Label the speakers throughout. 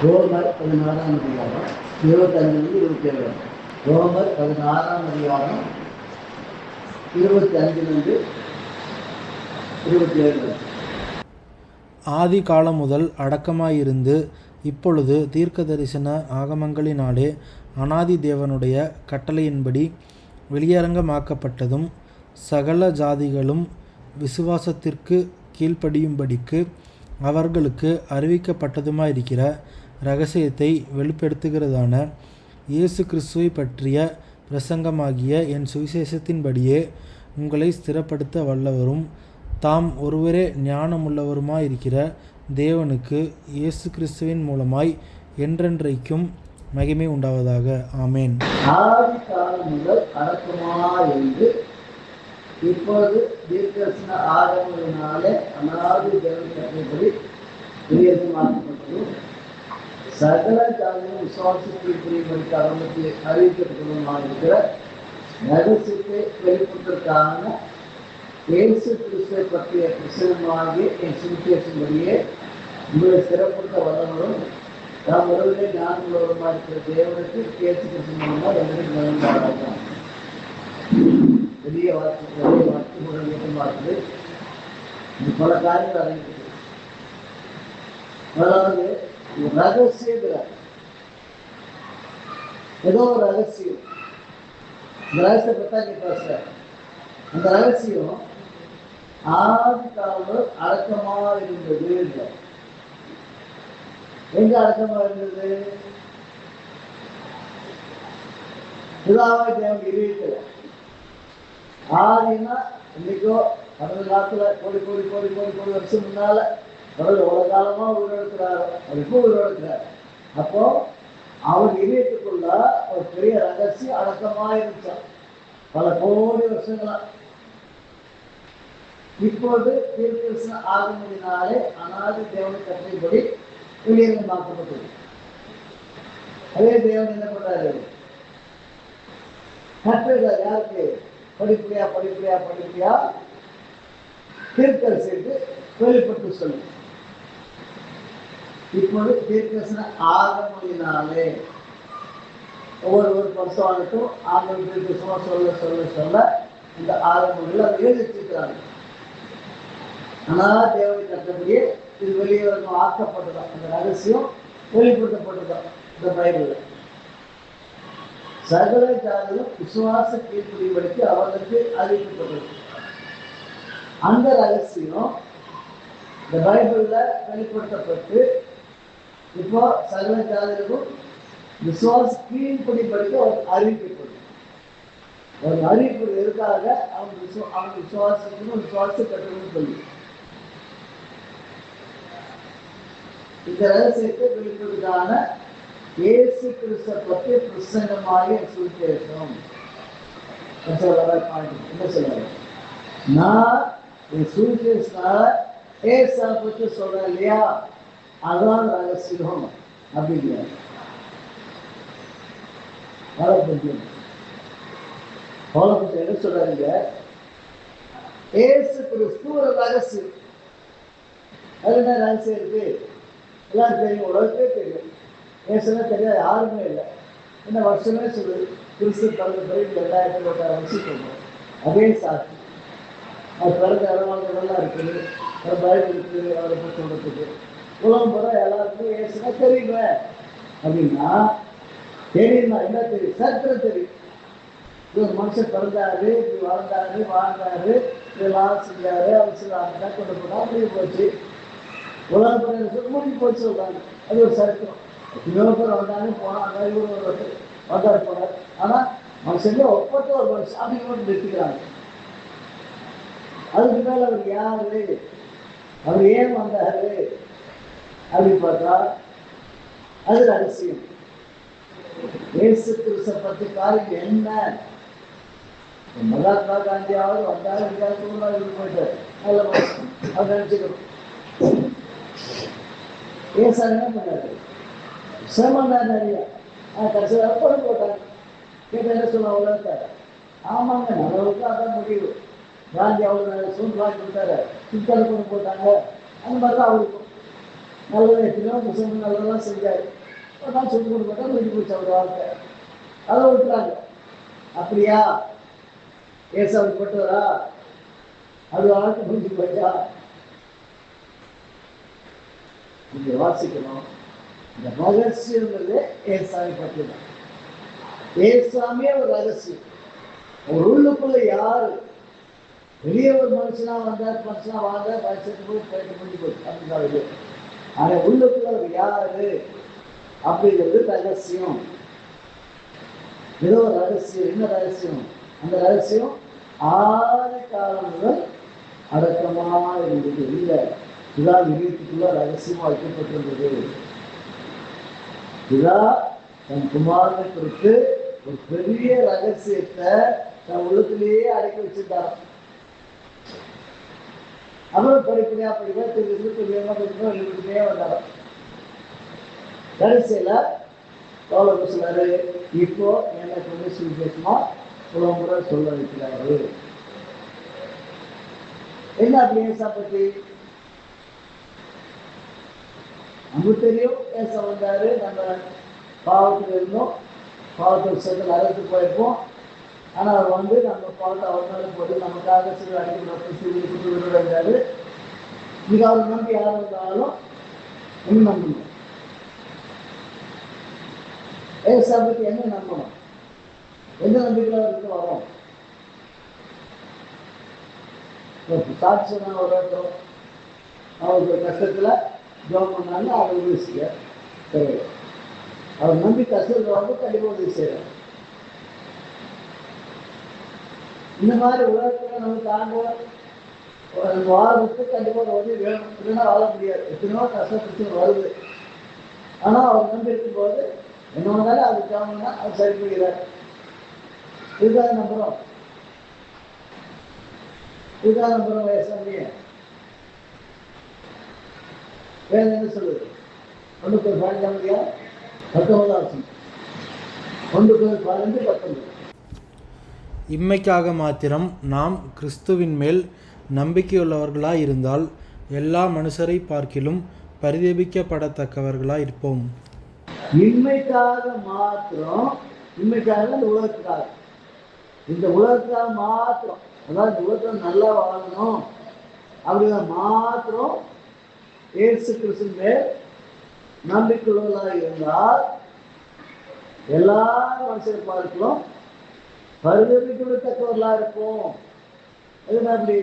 Speaker 1: ரோமர் 16ஆம் அதிகாரம் 25-27. ரோமர் 16ஆம் அதிகாரம் 25-27.
Speaker 2: ஆதி காலம் முதல் அடக்கமாயிருந்து இப்பொழுது தீர்க்க தரிசன ஆகமங்களினாலே அநாதி தேவனுடைய கட்டளையின்படி வெளியரங்கமாக்கப்பட்டதும் சகல ஜாதிகளும் விசுவாசத்திற்கு கீழ்ப்படியும்படிக்கு அவர்களுக்கு அறிவிக்கப்பட்டதுமாயிருக்கிற இரகசியத்தை வெளிப்படுத்துகிறதான இயேசு கிறிஸ்துவை பற்றிய பிரசங்கமாகிய என் சுவிசேஷத்தின்படியே உங்களை ஸ்திரப்படுத்த வல்லவரும் தாம் ஒருவரே ஞானமுள்ளவருமாயிருக்கிற தேவனுக்கு இயேசு கிறிஸ்துவின் மூலமாய் என்றென்றைக்கும் மகிமை உண்டாவதாக. ஆமேன்.
Speaker 1: ஆதி காலம் முதல் அடக்கமாயிருந்து இப்போது தீர்க்கதரிசன ஆகமங்களினாலே அநாதி தேவன் கட்டளைப்படி வெளியேற்றமாக்கப்பட்டதும் சகல ஜாதிகளும் விசுவாசத்திற்கு அவர்களுக்கு அறிவிக்கப்பட்டதுமாயிருக்கிற ரகசியத்தை வெளிப்படுத்துவதற்கான இயேசு கிறிஸ்துவை பற்றிய பிரசனமாகிய என் சுவிசேஷத்தின்படியே உங்களை ஸ்திரப்படுத்த வல்லவரும் நாம் ஒருவரே ஞானமுள்ளவருமாக இருக்கிற தேவனுக்கு இயேசு கிறிஸ்து மூலமாக எங்களுக்கு வழங்குவார்கள். பெரிய வார்த்தை பல காரியங்கள் அறிவிக்கிறது. அதாவது ரகசியம், ஏதோ ஒரு ரகசியம், இந்த ரகசியத்தை பற்றி நீ பேசுற. அந்த ரகசியம் ஆதி காலம் அடக்கமாக இருந்தது. எங்க அடக்கமாக இருந்தது? பிதாவாய் தேவன் இருக்கிற ஆதினா இன்னைக்கோ கடந்த காலத்துல கோடி கோடி கோடி கோடி கோடி வருஷம் முன்னால கடவுள் எவ்வளவு காலமா உருவெடுக்கிறாரோ அதுக்கும் உருவெடுக்கிறார். அப்போ அவர் இதயத்துக்குள்ள ஒரு பெரிய ரகசியம் அடக்கமா இருந்துச்சான் பல கோடி வருஷங்களா. இப்போது தீர்க்கதரிசன ஆகமத்தினாலே அநாதி தேவனை கட்டளைப்படி வெளியரங்கமாக்கப்பட்டது. அதே தேவன் என்ன பண்றாரு? கட்டளைகள் யாருக்கு? படிப்படியா படிப்படியா படிப்படியா தீர்க்கதரிசிக்கு வெளிப்பட்டு சொல்லும். இப்போது தீர்க்கதரிசன ஆகமத்தினாலே ஒவ்வொரு பரிசுத்தவானுக்கும் ஆண்டவர் தீர்க்கதரிசனமா சொல்ல சொல்ல சொல்ல இந்த ஆகமங்கள் அதை எழுதிச்சிருக்கிறாங்க. ஆனால் தேவனை கட்டபடியே இது வெளியே ஆக்கப்பட்டதான். அந்த ரகசியம் வெளிப்படுத்தப்பட்டதான் இந்த பைபிள்ல. சகல ஜாதிகளும் விசுவாச கீழ்ப்படியும்படிக்கு அவர்களுக்கு அறிவிக்கப்பட்டது. அந்த ரகசியம் இந்த பைபிள்ல வெளிப்படுத்தப்பட்டு இப்போ சகல ஜாதிகளுக்கும் விசுவாச கீழ்ப்படியும்படிக்கு அவருக்கு அறிவிக்கப்படும். ஒரு அறிவிப்பு எதுக்காக? அவங்க விசுவாசத்துக்கு விசுவாச கட்டணும்னு சொல்லி இந்த ரகசியத்தை வெளிப்படுவதற்கான இயேசு கிறிஸ்துவை பற்றி பிரசங்கமாகிய சுவிசேஷம். என்ன சொல்றாரு? நான் என் சுவிசேஷனால ஏசா பற்றி சொல்றேன் இல்லையா, அதான் ரகசியம் அப்படிங்கிறார். என்ன சொல்றாருங்க? ஏசு கிறிஸ்து ஒரு ரகசியம். அது என்ன ரகசியம் இருக்கு? எல்லாரும் தெரியும், உலகத்தே தெரியும். ஏசுனா தெரியாது யாருமே இல்லை. என்ன வருஷமே சொல்லுது கிறிஸ்து பிறந்த பிறகு 2000 வருஷம் சொல்றோம். அதே சாட்சி. அது பிறந்த இடமாங்கள்லாம் இருக்குது, பைபிள் இருக்குது. அவரை பற்றி சொல்றதுக்கு உலகம் போற எல்லாருக்கும் ஏசுனா தெரியுங்க அப்படின்னா தெரியுமா? என்ன தெரியும்? சரித்திரம் தெரியும். ஒரு மனுஷன் பிறந்தாரு, இப்படி வாழ்ந்தாரு, இதெல்லாம் செஞ்சாரு, அவர் சில கொண்டு போனா முடிவு போச்சு. உலகத்துல முடிஞ்சு போச்சு சொல்றாங்க. அது ஒரு சரித்திரம். இன்னொரு பேர் வந்தாங்க போனாங்க, இவரு ஒரு வந்தாரு போனார். ஆனா மனுஷன் ஒப்பற்ற ஒரு மனுஷன் அப்படின்னு மட்டும் நிறுத்திக்கிறாங்க. அதுக்கு மேல அவர் யாரு, அவர் ஏன் வந்தாரு அப்படின்னு பார்த்தா அது ரகசியம். இயேசு கிறிஸ்துவை பற்றி காரியம் என்ன? மகாத்மா காந்தியாவது வந்தாரு போயிட்டாரு, நல்ல மனுஷன் அவர் நினைச்சுக்கணும். ஏசா என்ன பண்ணாரு? சிரமம் நிறைய கடைசியில் கொண்டு போட்டாங்க. கேட்ட என்ன சொல்ல உலகத்தாரு? ஆமாங்க, நல்லவுக்கு அதான் முடிவு. காந்தி அவ்வளோ சூழ்நிலை கொடுத்தாரு, சிக்கலை கொண்டு போட்டாங்க. அந்த மாதிரி தான் அவருக்கும் நல்லது எத்தனையோ பசங்க நல்லதெல்லாம் செஞ்சாரு. நான் சொல்லி கொடுப்பா முடிஞ்சு போச்சு அவர் வாழ்க்கை. அதை விட்டுறாங்க. அப்படியா ஏசாவுக்கு பட்டவரா? அது வாழ்க்கை முடிஞ்சு போச்சா? நீங்க வாசிக்கணும். இந்த ரகசியங்கிறது ஏசாமி பற்றி தான். ஏசாமியே ஒரு ரகசியம். ஒரு உள்ளுக்குள்ள யாரு வெளியே ஒரு மனுஷனா வந்தார், மனுஷனா வாழ்ந்த மனுஷத்துக்கு போய் போயிட்டு முடிஞ்சு போச்சு அப்படின்னு. ஆனா உள்ளுக்குள்ள ஒரு யாரு அப்படிங்கிறது ரகசியம். ஏதோ ஒரு ரகசியம். என்ன ரகசியம்? அந்த ரகசியம் ஆதி காலம் முதல் அடக்கமா இருந்தது. இல்லை, இதான் விதத்துக்குள்ள ரகசியமா வைக்கப்பட்டிருந்தது. இதா தன் குமாரனை குறித்து ஒரு பெரிய ரகசியத்தை தன் உள்ளத்திலேயே அடக்கி வச்சிருந்தார். அவரும் படிப்படியா படிப்பே வந்தார். கடைசியில பவுல் சொன்னாரு, இப்போ எனக்கு வந்து சுவிசேஷமா உலகம் கூட சொல்ல வைக்கிறாரு. என்ன அப்படி ஏசா பத்தி நமக்கு தெரியும். ஏசா வந்தாரு, நம்ம பாவத்தில் இருந்தோம், பாவத்தை சேர்ந்து நரகத்துக்கு போயிருப்போம். ஆனா அவர் வந்து நம்ம பாவத்தை அவர் மேல போட்டு நமக்காக சிறு அடிக்கடி வந்தாரு. நீங்க அவர் நம்பி யார் வந்தாலும் என்ன நம்பணும்? ஏசா பத்தி என்ன நம்பணும்? எந்த நம்பிக்கையில இருக்கு வரும்? சாட்சி ஒரு அவருக்கு கஷ்டத்துல ஜோம் பண்ணாங்க, அவர் உதவி செய்ய கிடையாது. அவர் நம்பி கஷ்டத்துல வந்து கண்டிப்பா உதவி செய்யறாரு. இந்த மாதிரி உலகத்துல நம்ம தாண்ட வாழ்றதுக்கு கண்டிப்பா உதவி வேணும். இல்லைன்னா வாழ முடியாது. எத்தனையோ கஷ்டப்பட்டு வருது. ஆனா அவர் நம்பி இருக்கும்போது என்ன வந்தாலும் அது தேவைன்னா அவர் சரி பண்ணுகிறார். இதுதான் நம்புறோம். இதுதான் நம்புறோம். வயசாமிய வேற என்ன சொல்லுது? 1 19 1
Speaker 2: இம்மைக்காக மாத்திரம் நாம் கிறிஸ்துவின் மேல் நம்பிக்கையுள்ளவர்களாய் இருந்தால் எல்லா மனுஷரை பார்க்கிலும் பரிதபிக்கப்படத்தக்கவர்களாய் இருப்போம்.
Speaker 1: இன்மைக்காக மாத்திரம், இன்மைக்காக இந்த உலகத்துக்காக, இந்த உலகத்துக்காக மாத்திரம், அதாவது இந்த உலகத்துல நல்லா வாழணும் அப்படிங்கிற மாத்திரம் இயேசு கிறிஸ்துவின் மேல் நம்பிக்கையுள்ளவர்களாக இருந்தால் எல்லா மனுஷரை பார்க்கலாம் பரிதபிக்கப்படத்தக்கவர்களாக இருப்போம். எதுனா அப்படி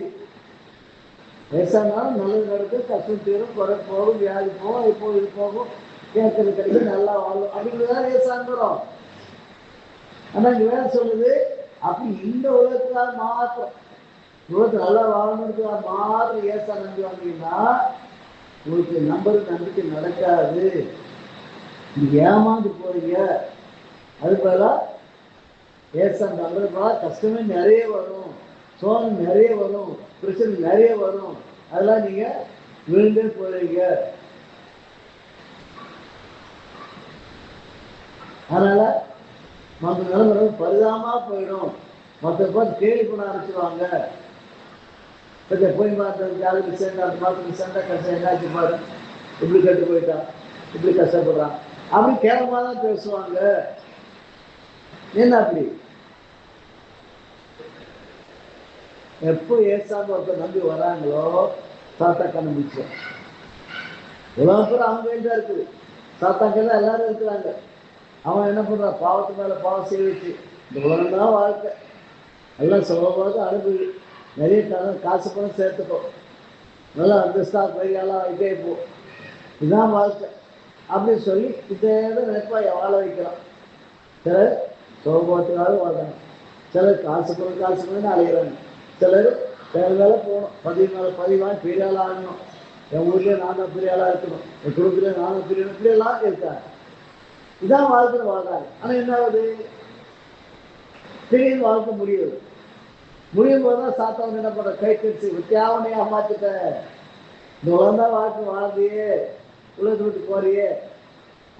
Speaker 1: வயசானாலும் நல்லது நடக்கும், கஷ்டம் தீரும், குறை போகும், வியாதி போகும், அது போகும், இது போகும், கேட்கறது கிடைக்கும், நல்லா வாழும் அப்படிங்கிறதான் ஏசாங்கிறோம். ஆனா இங்க வேலை சொல்லுது, அப்படி இந்த உலகத்துக்காக மாத்திரம், உலகத்தை நல்லா வாழணுன்றதுக்காக மாத்திரம் ஏசா நம்பி வந்தீங்கன்னா உங்களுக்கு நம்பிக்கை நடக்காது. நீங்க ஏமாந்து போறீங்க. அது போல ஏசா நம்புறப்பா கஷ்டமே நிறைய வரும், சோகம் நிறைய வரும், பிரச்சனை நிறைய வரும். அதெல்லாம் நீங்க விழுந்தே போறீங்க. அதனால மற்ற நிலைமை பரிதாபமா போயிடும். மற்ற பார்த்து கேள்வி பண்ண ஆரம்பிச்சிருவாங்க. போய் மாத்திரம் யாருக்கு சேர்ந்தா அந்த மாத்திரம் சேர்ந்தா கஷ்டம் என்னாச்சு பாரு, இப்படி கட்டு போயிட்டான், இப்படி கஷ்டப்படுறான் அப்படி கேவலமா தான் பேசுவாங்க. என்ன அப்படி எப்போ ஏசாம ஒருத்தர் நம்பி வராங்களோ சாத்தா கண்டுபிடிச்சு உலகம் பூரா அவங்க தான் இருக்குது. சாத்தாக்கெல்லாம் எல்லாரும் இருக்கிறாங்க. அவன் என்ன பண்றான்? பாவத்து மேல பாவம் செய்ய வச்சு இந்த உலகம் தான் வாழ்க்கை, எல்லாம் சுலபமாக அனுபவி, நிறைய காசு பணம் சேர்த்துக்கோ, நல்லா அந்தஸ்தா பையெல்லாம் இதே போ, இதுதான் வாழ்க்கை அப்படின்னு சொல்லி இதே நினைப்பா வாழ வைக்கிறான். சிலர் சுலபத்துக்காக வாழ்றாங்க, சிலர் காசு பணம் அலைகிறாங்க, சிலர் வேறு வேலை போகணும், பதிவு மேலே பதிவாக பெரிய ஆளாக ஆகணும், என் ஊர்லேயே நான் தான் பெரிய ஆளாக இருக்கணும், என் குடும்பத்திலே நானும் பெரிய எல்லாம் இருக்காங்க. இதான் வாழ்க்கை வாழ்றாங்க. ஆனால் என்ன ஆகுது? திடீர்னு வாழ்க்கை முடியும் போதுதான் சாத்தவன் என்ன பண்ற? கை கடிச்சு வித்தியாவனையா மாத்திட்ட, இந்த உலகம்தான் வாழ்க்கை வாழ்றியே, உலகத்தை விட்டு போறியே,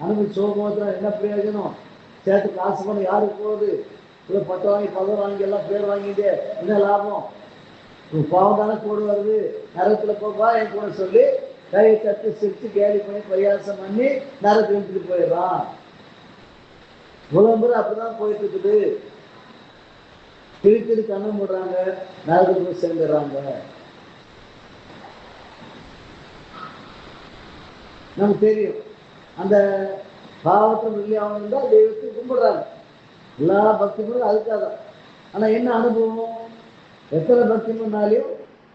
Speaker 1: அனுமதி சோகத்துல என்ன பிரயோஜனம்? சேர்த்து காசு பண்ண யாருக்கு போகுது? இல்லை பட்டு வாங்கி பதம் வாங்கி எல்லாம் பேர் வாங்கிட்டு என்ன லாபம்? பாவம் தானே கூட வருது, நரகத்துல போப்பா என் கூட சொல்லி கையை தட்டி சிரித்து கேலி பண்ணி பரியாசம் பண்ணி நரக்கு எடுத்துட்டு போயிடுறான். உலம்புற அப்படிதான் போயிட்டு இருக்குது. திருத்திரு கண்ணு மூடுறாங்க, நரக்கு போய் சேர்ந்துடுறாங்க. நமக்கு தெரியும் அந்த பாவத்தை வெளியாகணும் தான் தெய்வத்தை கும்பிடுறாங்க. எல்லா பக்திகளும் அதுக்காக தான். ஆனால் என்ன அனுபவம்? எத்தனை பக்தி பண்ணாலையும்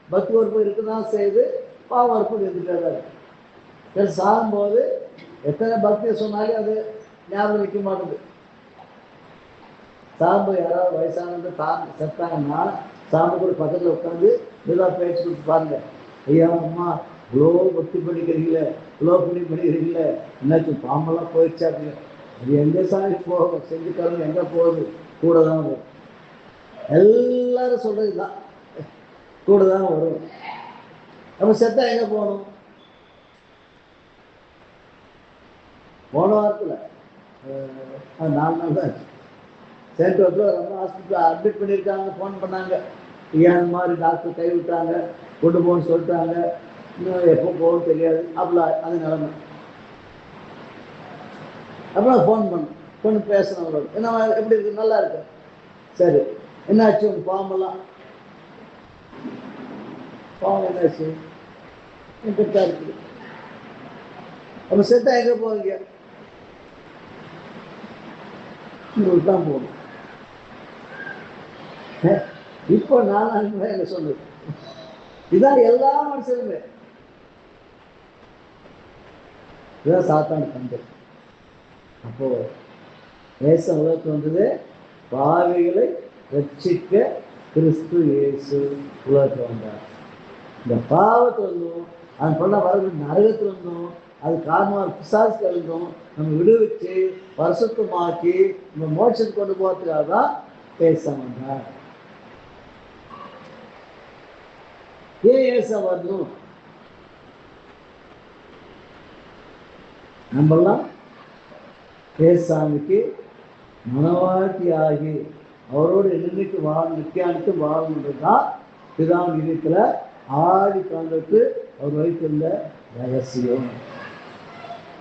Speaker 1: பக்தி வறுப்பு இருக்க தான் செய்து பாவ வறுப்பு இருந்துகிட்டே தான் இருக்கு. சாகும்போது எத்தனை பக்தியை சொன்னாலும் அது ஞாபகம் வைக்க மாட்டேங்குது. சாகும்போது யாராவது வயசானது செத்தாங்கன்னா சாம்பு கூட பக்கத்தில் உட்காந்து மெதுவாக பேச்சு கொடுத்து பாருங்க, ஐயா அம்மா இவ்வளோ பக்தி பண்ணிக்கிறீங்களே, இவ்வளோ பண்ணிக்கிறீங்களே, என்னாச்சு பாம்பெல்லாம் போயிடுச்சா அப்படின்னு. அது எங்கே சாமி போகும், செஞ்சுக்காரங்க எங்கே போகுது, கூட தான் வரும். எல்லாரும் சொல்கிறது தான், கூட தான் வரும். நம்ம செத்தா எங்கே போகணும்? போன வாரத்தில் 4 நாள் தான் சென்ட் ரோட்டில் ரொம்ப ஹாஸ்பிட்டலில் அட்மிட் பண்ணியிருக்காங்க. ஃபோன் பண்ணாங்க, ஏன் மாதிரி டாக்டர் கைவிட்டாங்க, கொண்டு போகணும்னு சொல்லிட்டாங்க, இன்னும் எப்போ போகணும்னு தெரியாது. அப்படி அது நிலைமை. அப்புறம் ஃபோன் பண்ணி பேசணும் அவரோட. என்ன எப்படி இருக்கு? நல்லா இருக்கு. சரி, என்னாச்சு உங்கள் பாம்பெல்லாம்? பாம்பு என்னாச்சு? கிட்டா இருக்குது. அப்போ செத்தா எங்கே போவீங்க? உங்களுக்கு தான் போகணும். இப்போ நான் என்ன சொல்லுது, இதான் எல்லா மனுஷனுமே. இதுதான் சாத்தான கண்டு. அப்போ இயேசு உலகத்துக்கு வந்தது பாவிகளை ரட்சிக்க கிறிஸ்து இயேசு உலகத்தில் வந்தார். இந்த பாவத்தில் இருந்தோம், அது பண்ண வரக்கூடிய நரகத்தில் இருந்தோம், அது காரணமாக பிசாசுக்கு இருந்தோம், நம்ம விடுவிச்சு வருஷத்துமாக்கி நம்ம மோட்சத்துக்கு கொண்டு போகிறதுக்காக தான் பேச வந்தார். ஏன் ஏச வரணும்? நம்மெல்லாம் ஏசாமிக்கு மனவாட்டி ஆகி அவரோடு என்னைக்கு நித்தியானித்து வாழணுன்றது தான் பிதாவின் இதயத்தில் ஆடி காண்பதற்கு அவர் வைத்திருந்த ரகசியம்.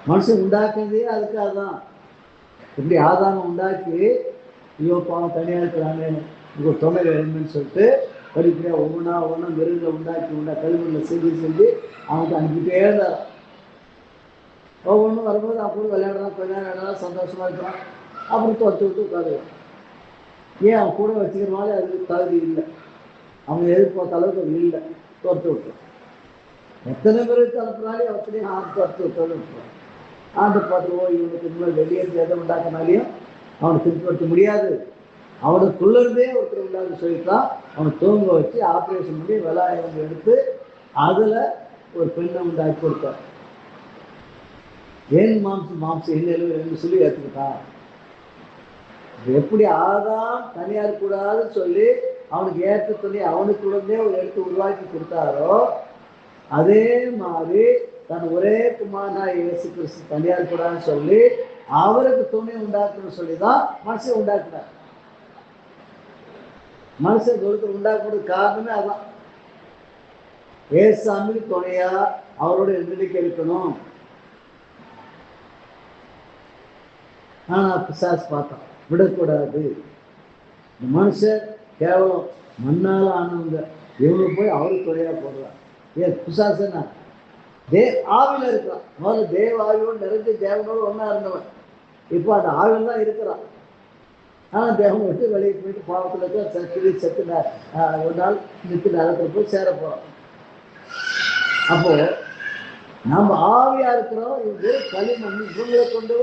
Speaker 1: மனுஷன் உண்டாக்குறதே அதுக்காக தான். இப்படி ஆதாரம் உண்டாக்கி ஐயோ பாவம் தனியாக இருக்கிறாங்க, இங்கே துணை வேணும்னு சொல்லிட்டு படிப்படியாக ஒவ்வொன்றா மிருகங்களை உண்டாக்கி கல்வியில் செஞ்சு அவனுக்கு அனுப்பிட்டே இருந்தார். ஒவ்வொன்றும் வரும்போது அப்புறம் விளையாடுறான், கொஞ்ச நேரம் விளையாடுறான், சந்தோஷமாக இருக்கிறான், அப்புறம் தொட்டு விட்டு உட்காருவான். ஏன் அவன் கூட வச்சுக்கிறனால அதுக்கு தகுதி இல்லை, அவன் எதிர்பார்த்த அளவுக்கு அது இல்லை, தொட்டு விட்டுறான். எத்தனை பேருக்கு அனுப்புனாலே அப்படியே தொட்டு விட்டாலும் விட்டுறான். ஆண்டு பார்த்துவோ இவனுக்கு இன்னும் வெளியே எதை உண்டாக்குனாலையும் அவனை திருப்பி முடியாது. அவனுக்குள்ளே ஒருத்தர் உண்டாக்கு சொல்லிட்டான். அவனை தூங்க வச்சு ஆப்ரேஷன் பண்ணி வெளாயம் எடுத்து அதில் ஒரு பெண்ணை உண்டாக்கி கொடுத்தான். ஏன் மாம்சம் என்ன சொல்லி ஏற்றுக்கிட்டான். எப்படி ஆதாம் தனியாக இருக்கக்கூடாதுன்னு சொல்லி அவனுக்கு ஏற்ற துணி அவனுக்குள்ளே ஒரு எடுத்து உருவாக்கி கொடுத்தாரோ, அதே மாதிரி தன் ஒரே குமாரனா இயேசு கிறிஸ்து தனியாக இருக்கக்கூடாதுன்னு சொல்லி அவருக்கு துணை உண்டாக்கணும்னு சொல்லி தான் மனுஷன் உண்டாக்குனார். மனுஷன் ஒருத்தர் உண்டாக்குறது காரணமே அதான். ஏசாமிக்கு துணையா அவரோட எந்திரிக்க இருக்கணும். ஆனால் பிசாசு பார்த்தான், விடக்கூடாது. இந்த மனுஷன் கேவலம் மண்ணால் ஆனவங்க, இவங்க போய் அவருக்கு துணையா போடுறான். ஏன் பிசாசுன்னா ஆவில இருக்கிறான். முதல்ல தேவ ஆவியோடு நிறைஞ்ச தேவனோடு ஒன்றா இருந்தவன். இப்போ அந்த ஆவில தான் இருக்கிறான். ஆனால் தேவனை விட்டு வெளியே போயிட்டு பாவத்தில் இருக்க செத்து ஒரு நாள் நிற்க நரகத்தில் போய் சேர போகிறோம். அப்போ நம்ம ஆவியா இருக்கிறோம். இது களிமண் இவங்களை கொண்டு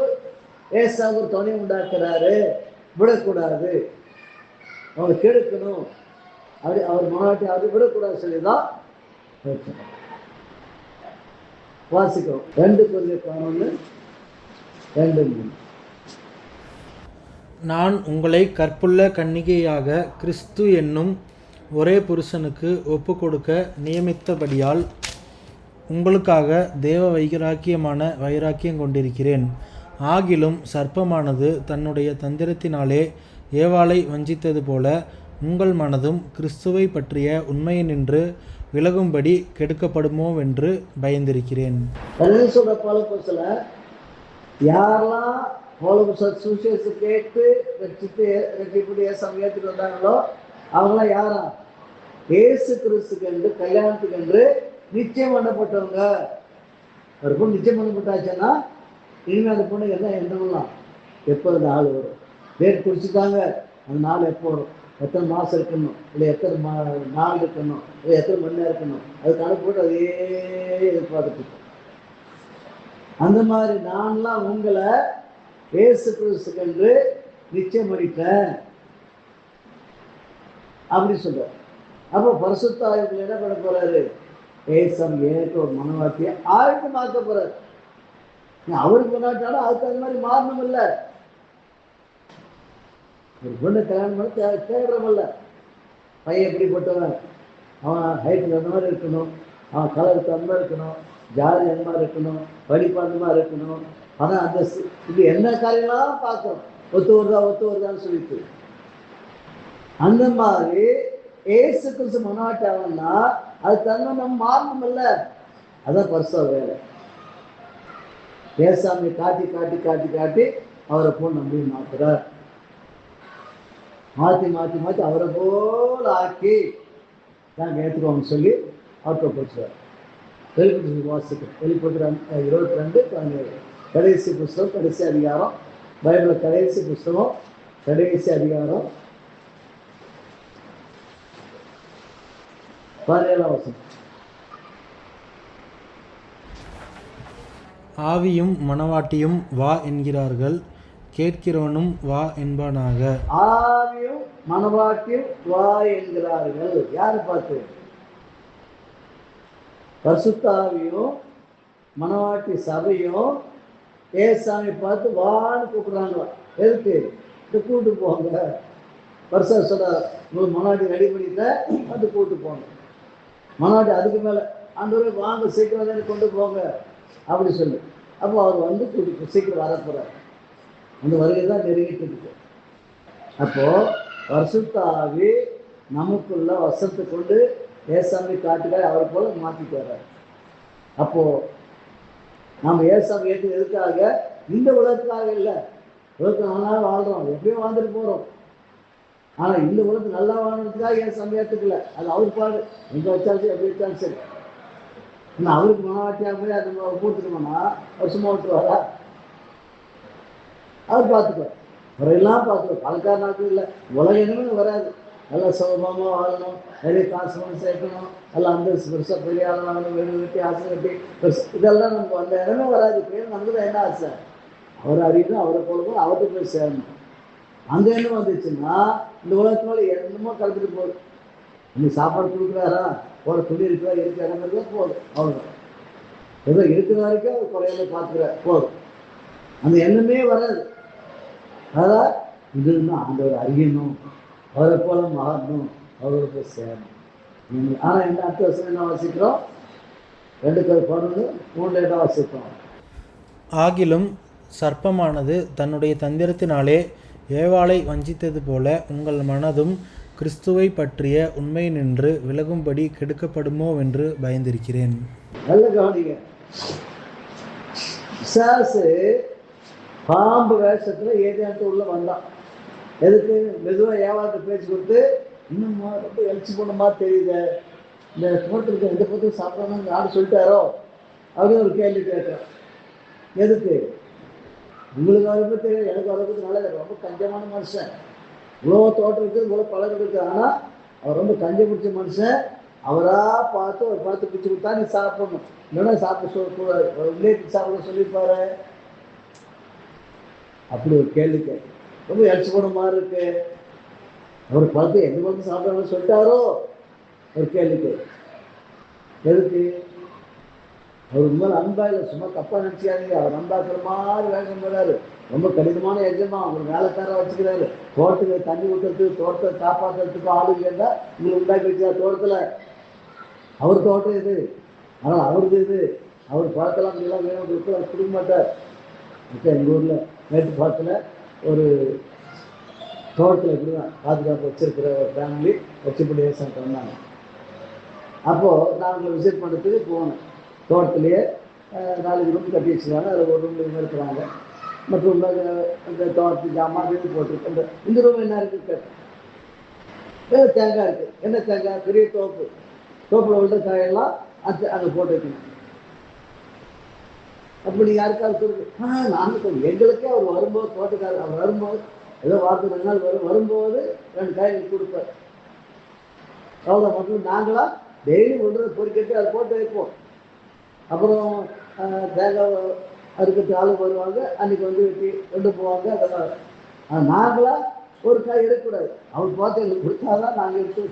Speaker 1: ஏசாவுக்கு துணை உண்டாக்குறாரு. விடக்கூடாது, அவங்களை கெடுக்கணும், அப்படி அவர் முன்னாடி அது விடக்கூடாது சொல்லிதான் வாசிக்கிறோம். 2 Corinthians 2:3.
Speaker 2: நான் உங்களை கற்புள்ள கன்னிகையாக கிறிஸ்து என்னும் ஒரே புருஷனுக்கு ஒப்பு கொடுக்க நியமித்தபடியால் உங்களுக்காக தேவ வைராக்கியம் கொண்டிருக்கிறேன். ஆகிலும் சர்ப்பமானது தன்னுடைய தந்திரத்தினாலே ஏவாளை வஞ்சித்தது போல உங்கள் மனதும் கிறிஸ்துவை பற்றிய உண்மையினின்று விலகும்படி கெடுக்கப்படுமோவென்று பயந்திருக்கிறேன்.
Speaker 1: சொல்ற பவுல் யாரெல்லாம் சுவிசேஷம் கேட்டு ரட்சிப்புடைய சமயத்துக்கு வந்தாங்களோ அவங்களாம் யாரா? இயேசு கிறிஸ்துக்கு என்று கல்யாணத்துக்கு என்று நிச்சயம் பண்ணப்பட்டவங்க. ஒரு பொண்ணு நிச்சயம் பண்ணப்பட்டாச்சுன்னா இனிமேல் அந்த பொண்ணு என்ன எண்ணலாம்? எப்போ அந்த நாள் வரும்? டேட் குறிச்சுட்டாங்க, அந்த நாள் எப்போ வரும், எத்தனை மாதம் இருக்கணும், இல்லை எத்தனை நாள் இருக்கணும், இல்லை எத்தனை மணி நேரம் இருக்கணும், அது கணக்கு போட்டு அதே எதிர்பார்த்துட்டு. அந்த மாதிரி நான்லாம் உங்களை இயேசு கிறிஸ்துக்கு என்று நிச்சயம் பண்ணிட்டேன் அப்படி சொல்ற. அப்போ பரிசுத்த ஆய்வுகள் என்ன பண்ண போறாரு? ஏசம் ஏற்ற ஒரு மனவாட்டியை ஆழ்ந்து மாற்ற போறாரு. அவருக்கு முன்னாட்டாலும் அதுக்கு அந்த மாதிரி மாறணும் இல்லை. ஒரு பொண்ணு கல்யாணம் பண்ண தேடுறமல்ல. பையன் எப்படிப்பட்டவன், அவன் ஹைட்டில் அந்த மாதிரி இருக்கணும், அவன் கலருக்கு அந்த மாதிரி இருக்கணும், ஜாதி அந்த மாதிரி இருக்கணும், படிப்பு அந்த மாதிரி இருக்கணும், ஆனால் அந்த இது என்ன காரியம்லாம் பார்க்கணும். ஒத்து வருதான்னு சொல்லிட்டு அந்த மாதிரி ஏசு கிறிஸ்து மனவாட்டாவன்னா அது தன்னை நம்ம மாறணும் இல்லை. அதான் பரிசா வேலை. ஏசாமி காட்டி காட்டி காட்டி காட்டி அவரை போல் நம்பி மாத்துறார். மாற்றி மாற்றி மாற்றி அவரை போல் ஆக்கி நாங்கள் ஏற்றுக்கோன்னு சொல்லி அவர்கிட்ட போச்சுவார். வெளிப்பட்டு வாசிக்கிறோம். வெளிப்பட்டு 22:17 கடைசி புஸ்தகம், கடைசி அதிகாரம், பைபிளில் கடைசி புஸ்தகம், கடைசி அதிகாரம், 17ஆம் வசனம்.
Speaker 2: ஆவியும் மனவாட்டியும் வா என்கிறார்கள், கேட்கிறவனும் வா என்பானாக.
Speaker 1: ஆவியும் மனவாட்டியும் வா என்கிறார்கள். யாரை பார்த்து? பரிசுத்த ஆவியும் மனவாட்டி சபையும் ஏசாமி பார்த்து வான்னு கூப்பிடுறாங்களா? எதுக்கு? இந்த கூட்டு போங்க. வருஷா சொல்ல உங்களுக்கு மனவாட்டி ரெடி பண்ணிட்ட வந்து கூட்டு போங்க. மனவாட்டி அதுக்கு மேலே அந்த வாங்க சீக்கிரம் தானே கொண்டு போங்க அப்படி சொல்லு. அப்போ அவர் வந்து கூட்டி சீக்கிரம் வரப்போறார். அந்த வருகை தான் நெருங்கிட்டு இருக்கு. அப்போ பரிசுத்த ஆவி நமக்குள்ள வசத்தை கொண்டு ஏசாமி காட்டுக்காய் அவரை போல மாற்றிட்டு வர்றார். அப்போ நம்ம ஏசாமி ஏற்று எதுக்காக? இந்த உலகத்துக்காக இல்லை. உலகத்தை நல்லா வாழ்றோம், எப்பயும் வாழ்ந்துட்டு போறோம். ஆனா இந்த உலகத்து நல்லா வாழ்றதுக்காக ஏசாமி ஏற்றுக்கல. அது அவர் பாடு. எங்க வச்சாலும் சரி, எப்படி வச்சாலும் சரி. ஆனால் அவருக்கு மனவாட்டியாக போய் அது கூத்துக்கணும்னா அவர் சும்மா விட்டுருவாரா? அவர் பார்த்துக்குவார். அவரெல்லாம் பார்த்துக்குவார். பணக்கார நாட்கள் இல்லை, உலக இனமே வராது. நல்லா சுலபமாக வாழணும், நிறைய காசு பணம் சேர்க்கணும், எல்லாம் அந்த பெருசாக பெரிய ஆளாகணும், வீடு கட்டி ஆசை கட்டி இதெல்லாம் நமக்கு அந்த இடமே வராது. பேர் நமக்கு தான் என்ன ஆசை? அவரை அறியணும், அவரை போலவும் அவர்கிட்ட போய் சேரணும். அந்த எண்ணம் வந்துச்சுன்னா இந்த உலகத்தினால என்னமோ கலந்துட்டு போகுது. இன்னைக்கு சாப்பாடு கொடுக்குறாரா, போகிற துணி இருக்கிறா, இருக்கிற இடம் இருக்கா, போதும். அவ்வளோதான். ஏதோ இருக்கிற வரைக்கும் அவர் குறையில பார்த்துக்கிற போதும். அந்த எண்ணமே வராது. அதான் இதுன்னா ஆண்டவர் அறியணும், அவரை போல மாறணும், அவரை போய் சேரணும். ஆனால் என்ன அடுத்த வருஷம் என்ன வாசிக்கிறோம்? 2:11-3 வாசிக்கிறோம்.
Speaker 2: ஆகிலும் சர்ப்பமானது தன்னுடைய தந்திரத்தினாலே ஏவாளை வஞ்சித்தது போல உங்கள் மனதும் கிறிஸ்துவை பற்றிய உண்மை நின்று விலகும்படி கெடுக்கப்படுமோவென்று பயந்திருக்கிறேன்.
Speaker 1: நல்ல கவனிங்க. பிசாசு பாம்பு வேஷத்துல ஏதேனும் உள்ள வந்தான். எதுக்கு? மெதுவாக ஏவாளத்தை பேச்சு கொடுத்து இன்னும் ரொம்ப எழுச்சி போன மாதிரி தெரியுது, இந்த தோட்டத்துக்கு எந்த பொறுத்து சாப்பிடணும்னு யாரும் சொல்லிட்டாரோ அப்படின்னு ஒரு கேள்வி கேட்குறேன். எதுக்கு? உங்களுக்கு அவரை பற்றி தெரியாது, எனக்கு அவரை பற்றி நல்லா ரொம்ப கஞ்சமான மனுஷன். இவ்வளோ தோட்டம் இருக்குது, இவ்வளோ பழக்கம் இருக்குது, ஆனால் அவர் ரொம்ப கஞ்சம் பிடிச்ச மனுஷன். அவராக பார்த்து ஒரு பழத்தை பிடிச்சி கொடுத்தா நீ சாப்பிடணும், இல்லைன்னா சாப்பிட சொல்லக்கூடாது, உள்ளேக்கு சாப்பிட சொல்லியிருப்பாரு. அப்படி ஒரு கேள்வி கேட்க ரொம்ப எழுச்சி போன மாதிரி இருக்கு. அவர் பார்த்து எந்த பழத்தை சாப்பிடணும்னு சொல்லிட்டாரோ ஒரு கேள்வி கேட்க. எதுக்கு? அவர் உண்மையில அன்பா இல்லை, சும்மா தப்பா நினச்சிக்காதீங்க. அவர் அன்பாக்குற மாதிரி வேகம் போறாரு. ரொம்ப கடினமான எஜமா, அவர் வேலைக்காரரை வச்சுக்கிறாரு. தோட்டத்துக்கு தண்ணி ஊற்றுறதுக்கு, தோட்டத்தை காப்பாற்றுறதுக்கு ஆளு இல்லைன்னா உங்களுக்கு உண்டாக்கி வச்சார் தோட்டத்தில். அவர் தோட்டம் இது, ஆனால் அவருக்கு இது. அவர் பழக்கலாம் அப்படிலாம் வேணும் கொடுத்து அவர் கொடுக்க மாட்டார். இப்போ எங்கள் ஊரில் மேட்டுப்பாளத்தில் ஒரு தோட்டத்தில் இப்படி தான் பாதுகாப்பு வச்சிருக்கிற ஒரு ஃபேமிலி வச்சுப்படி விவசாயம் பண்ணாங்க. அப்போது நான் உங்களை விசிட் பண்ணுறதுக்கு போனேன். தோட்டத்திலேயே 4 ரூம் கட்டி வச்சுருக்காங்க. அதில் ஒரு ரூம் இருக்கிறாங்க. மற்றும் இந்த தோட்டத்து ஜாமான் இது போட்டு இந்த ரூம் என்ன இருக்குது தேங்காய் இருக்குது. என்ன தேங்காய்? பெரிய தோப்பில் உள்ள காயெல்லாம் அங்கே போட்டு வைக்கணும். அப்படி யாருக்காவது சொல்லுது நாங்கள் எங்களுக்கே அவர் வரும்போது தோட்டக்காரர் அவர் வரும்போது ஏதோ வாரத்துக்கு 2 நாள் வரும்போது 2 காய்கள் கொடுப்பார். அவ்வளோ மட்டும் நாங்களாம் டெய்லி ஒன்று பொறிக்கிட்டு அதை போட்டு வைப்போம். அப்புறம் தேங்காய் அறுக்கிறதுக்கு ஆளுக்கு வருவாங்க. அன்றைக்கி வந்து வெட்டி கொண்டு போவாங்க. அதெல்லாம் நாங்களாம் ஒரு காய் எடுக்கக்கூடாது. அவர் பார்த்து எங்களுக்கு கொடுத்தாதான் நாங்கள் எடுத்து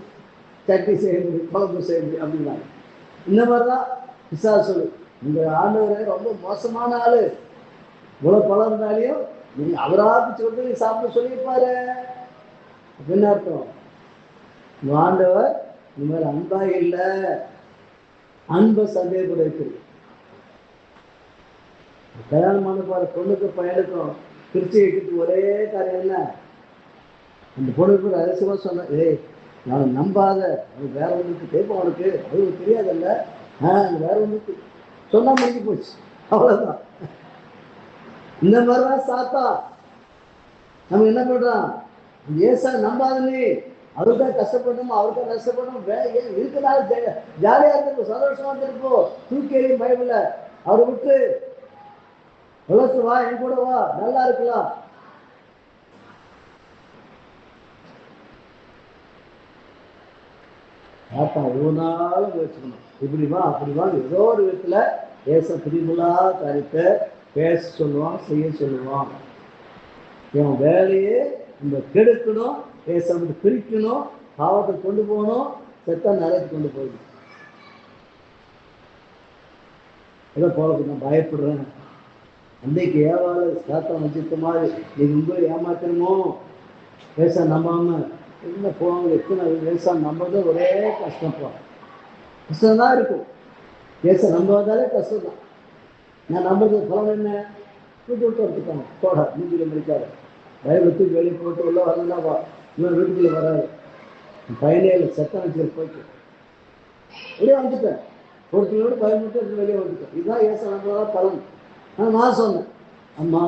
Speaker 1: சட்னி செய்ய முடியும், குழம்பு செய்ய முடியும் அப்படின்னாங்க. இந்த மாதிரி தான் பிசாசு சொல்லு. இந்த ஆண்டவரே ரொம்ப மோசமான ஆள். இவ்வளோ பழம் இருந்தாலையும் நீங்கள் அவராக சொல்லி சாப்பிட சொல்லியிருப்பாரு. என்ன அர்த்தம்? இந்த ஆண்டவர் இனிமேல் அன்பா இல்லை, அன்பை சந்தேகப்பட இருக்குது. கல்யாணமான பாரு பொண்ணுக்கு பையனுக்கும் பிரிச்சு வைக்கிறதுக்கு ஒரே காரியம் என்ன? அந்த பொண்ணுக்கு ரகசியமாக சொன்னேன், ஏய் நான் நம்பாத, அவனுக்கு வேற ஒன்றுக்கு கேட்போம், அவனுக்கு அவருக்கு தெரியாதல்ல, வேற ஒன்றுக்கு சொன்னா முடிஞ்சு போச்சு, அவ்வளோதான். இந்த மாதிரிதான் சாத்தா நம்ம என்ன பண்றான்? ஏசா நம்பாதனே, அவருக்கா கஷ்டப்படணும், அவருக்கா நஷ்டப்படணும், இருக்கிறாரு ஜாலியா இருந்திருக்கும், சந்தோஷமா இருந்திருக்கும், தூக்கி எறியும் பைபிள அவரை விட்டு உலகத்து வா, என் கூட வா, நல்லா இருக்கலாம். ஆத்தா ஒரு நாளும் வச்சுக்கணும், இப்படி வா அப்படி வா, ஏதோ ஒரு விதத்துல ஏச பிரிவுலா கருத்தை பேச சொல்லுவான், செய்ய சொல்லுவான். என் வேலையே இந்த கெடுக்கணும், ஏச பிரிக்கணும், பாவத்தை கொண்டு போகணும், செத்தா நரகத்துக்கு கொண்டு போயிடும். ஏதோ போறதுக்கு நான் பயப்படுறேன். அன்னைக்கு ஏவாள சாத்தம் வச்சுக்க மாதிரி நீ உங்களை ஏமாற்றணுமோ, பேச நம்பாம என்ன போவாங்க. எத்தனை பேச நம்பது ஒரே கஷ்டப்போம், கஷ்டம்தான் இருக்கும். பேச நம்பாதாலே கஷ்டம் தான். நான் நம்புறது பலம் என்ன? வீட்டு விட்டு எடுத்துக்காங்க, போடா மூஞ்சில முடிக்காது, பயபத்துக்கு வெளியே போட்டு உள்ள வரலாம், வா இன்னும் வீட்டுக்குள்ள வராது. பையனே இல்லை, சத்தம் வச்சு போயிட்டு வெளியே வந்துட்டேன், ஒருத்தரோடு பயன்பட்டு வெளியே வந்துட்டேன். இதுதான் ஏச நம்பதான் பலன். ஆனால் நான் சொன்னேன், அம்மா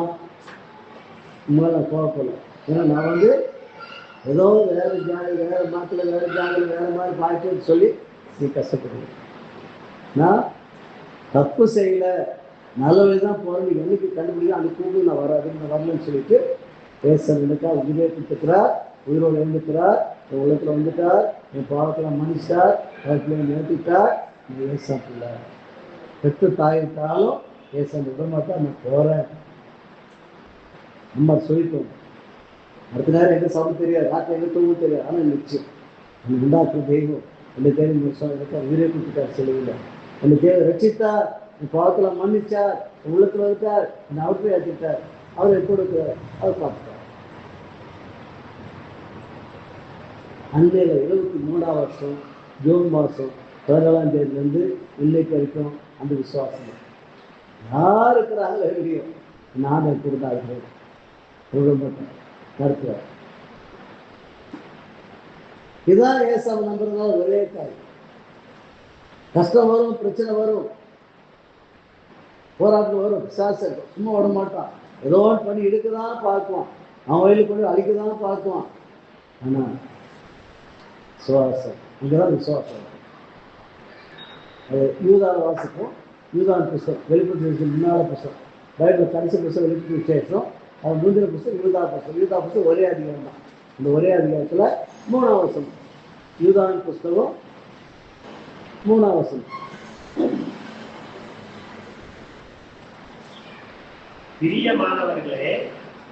Speaker 1: உங்களை நான் கோவப்படல, ஏன்னா நான் வந்து ஏதோ வேறு ஜாதி, வேறு நாட்டில் வேறு ஜாதியில் வேறு மாதிரி பாய்ச்சல் சொல்லி நீ கஷ்டப்படுங்க. நான் தப்பு செய்யலை, நல்லவே தான் போகிறேன், நீ என்னைக்கு கண்டுபிடிக்க அந்த கூப்பிட்டு நான் வராதுன்னு நான் வரலன்னு சொல்லிட்டு பேசுறதுக்கா உயிரை கொடுத்துக்கிறார், உயிரோடு எழுந்துக்கிறார், என் உலகத்தில் வந்துட்டார், என் பாவத்தில் மன்னிச்சார், வாழ்க்கையில் நிறுத்திட்டார். நீ ஏசாப்பில்ல பெற்று தாயிட்டாலும் ஏசாமி விடமாட்டா, நான் போகிறேன் அம்மா சொல்லிட்டோம். அடுத்த நேரம் எங்கே சாப்பிட தெரியாது, ராத்திரி எங்கே தூங்க தெரியாது, ஆனால் நிச்சயம் அந்த உண்டாக்குற தெய்வம் அந்த தேவை எனக்கு உயிரை கொடுத்துட்டார். சொல்லுவீங்க அந்த தேவை ரட்சித்தார், என் பாவத்தில் மன்னிச்சார், என் உள்ளத்தில் இருக்கார், என்னை அவர்கிட்ட ஏற்றிட்டார், அவர் எப்போ இருக்கிறார், அவர் பார்த்துட்டார். அன்னையில் 23ஆம் வருஷம் ஜூன் மாதம் 17ஆம் தேதியிலேருந்து இன்னைக்கு வரைக்கும் அந்த விசுவாசம் யார் இருக்கிறாங்களோ எப்படியும் நான் கொடுத்தார்கள் நடத்துவார். இதுதான் ஏசாவை நம்புறதுனால ஒரே காய். கஷ்டம் வரும், பிரச்சனை வரும், போராட்டம் வரும், பிசாசம் சும்மா விட மாட்டான். ஏதோ பண்ணி எடுக்கதான் பார்க்குவான், அவன் வயலுக்கு கொண்டு அழிக்கதான் பார்க்குவான். ஆனால் சுவாசம் இங்கதான் விசுவாசம். அது யூதாவை வாசிப்போம். யூதான் புஸ்தகம் வெளிப்பட்டு முன்னால புஸ்தகம், பைபிள் கடைசி புஸ்தகம் வெளிப்பட்டு விசேஷம், அது முந்தின புஸ்தகம் யூதா புஸ்தகம். யூதா புஸ்தகம் ஒரே அதிகாரம் தான். இந்த ஒரே அதிகாரத்தில் 3ஆம் வசனம், யூதான் புஸ்தகம் 3ஆம் வசனம்.
Speaker 3: பிரியமானவர்களே,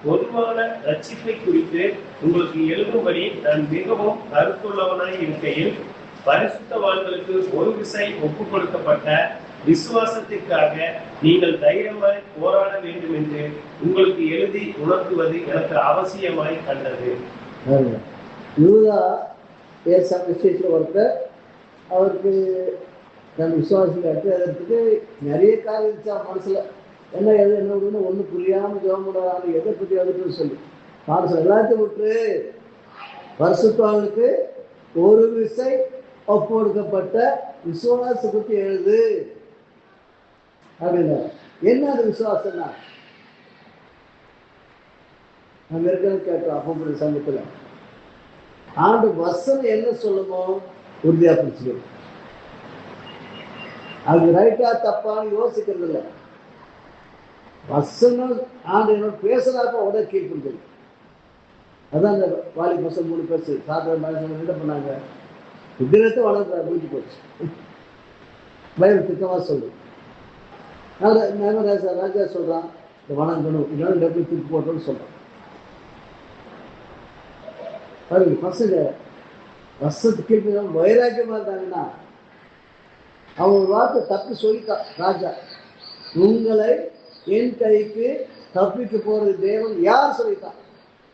Speaker 3: பொதுவான ரட்சிப்பை குறித்து உங்களுக்கு எழுதும்படி நான் மிகவும் கருத்துள்ளவனாய் இருக்கையில், பரிசுத்தவான்களுக்கு ஒரு விசை ஒப்புக் கொடுக்கப்பட்ட விசுவாசத்திற்காக நீங்கள் தைரியமாய் போராட வேண்டும் என்று உங்களுக்கு எழுதி உணர்த்துவது எனக்கு அவசியமாய் கண்டது.
Speaker 1: யூதா ஏசா விஷயத்தில் ஒருத்தர், அவருக்கு தன் விசுவாசத்தை எடுத்துறதுக்கு நிறைய காரியம் இருந்துச்சா மனசுல. என்ன எது என்ன விடுன்னு ஒன்றும் புரியாமல் ஜோமுடாது, எதை பற்றி எதுக்குன்னு சொல்லி மனசில் எல்லாத்தையும் விட்டு பரிசுத்தவான்களுக்கு ஒரு விசை ஒப்பு கொடுக்கப்பட்ட விசுவாசத்தை பற்றி எழுது அப்படின்னா. என்ன அது விசுவாசம்னா? நம்ம ஏற்கனவே கேட்டோம் அப்போ சமயத்தில் ஆண்டு வசனம் என்ன சொல்லுமோ உறுதியா பிடிச்சிக்கணும். அது ரைட்டா தப்பான்னு யோசிக்கிறது இல்லை. வசனம் ஆண்டு என்ன பேசுறாப்ப உடனே கீழ்ப்பிடிச்சது. அதான் அந்த வாலி பசங்க 3 பேர் சாதாரண என்ன பண்ணாங்க, விக்கிரத்தை வளர்க்க முடிஞ்சு போச்சு. பைபிள் திட்டமாக சொல்லு. ராஜா சொல்றான், இந்த வணங்கணும், இதனால டబ్బு தூக்கி போட்டோம்னு சொல்றான். பசங்க வருஷத்துக்கு வைராக்கியமா இருந்தாங்கன்னா அவன் ஒரு வார்த்தை தப்பி சொல்லிட்டான். ராஜா, உங்களை என் கைக்கு தப்பிக்க போறது தேவன் யார் சொல்லிட்டான்.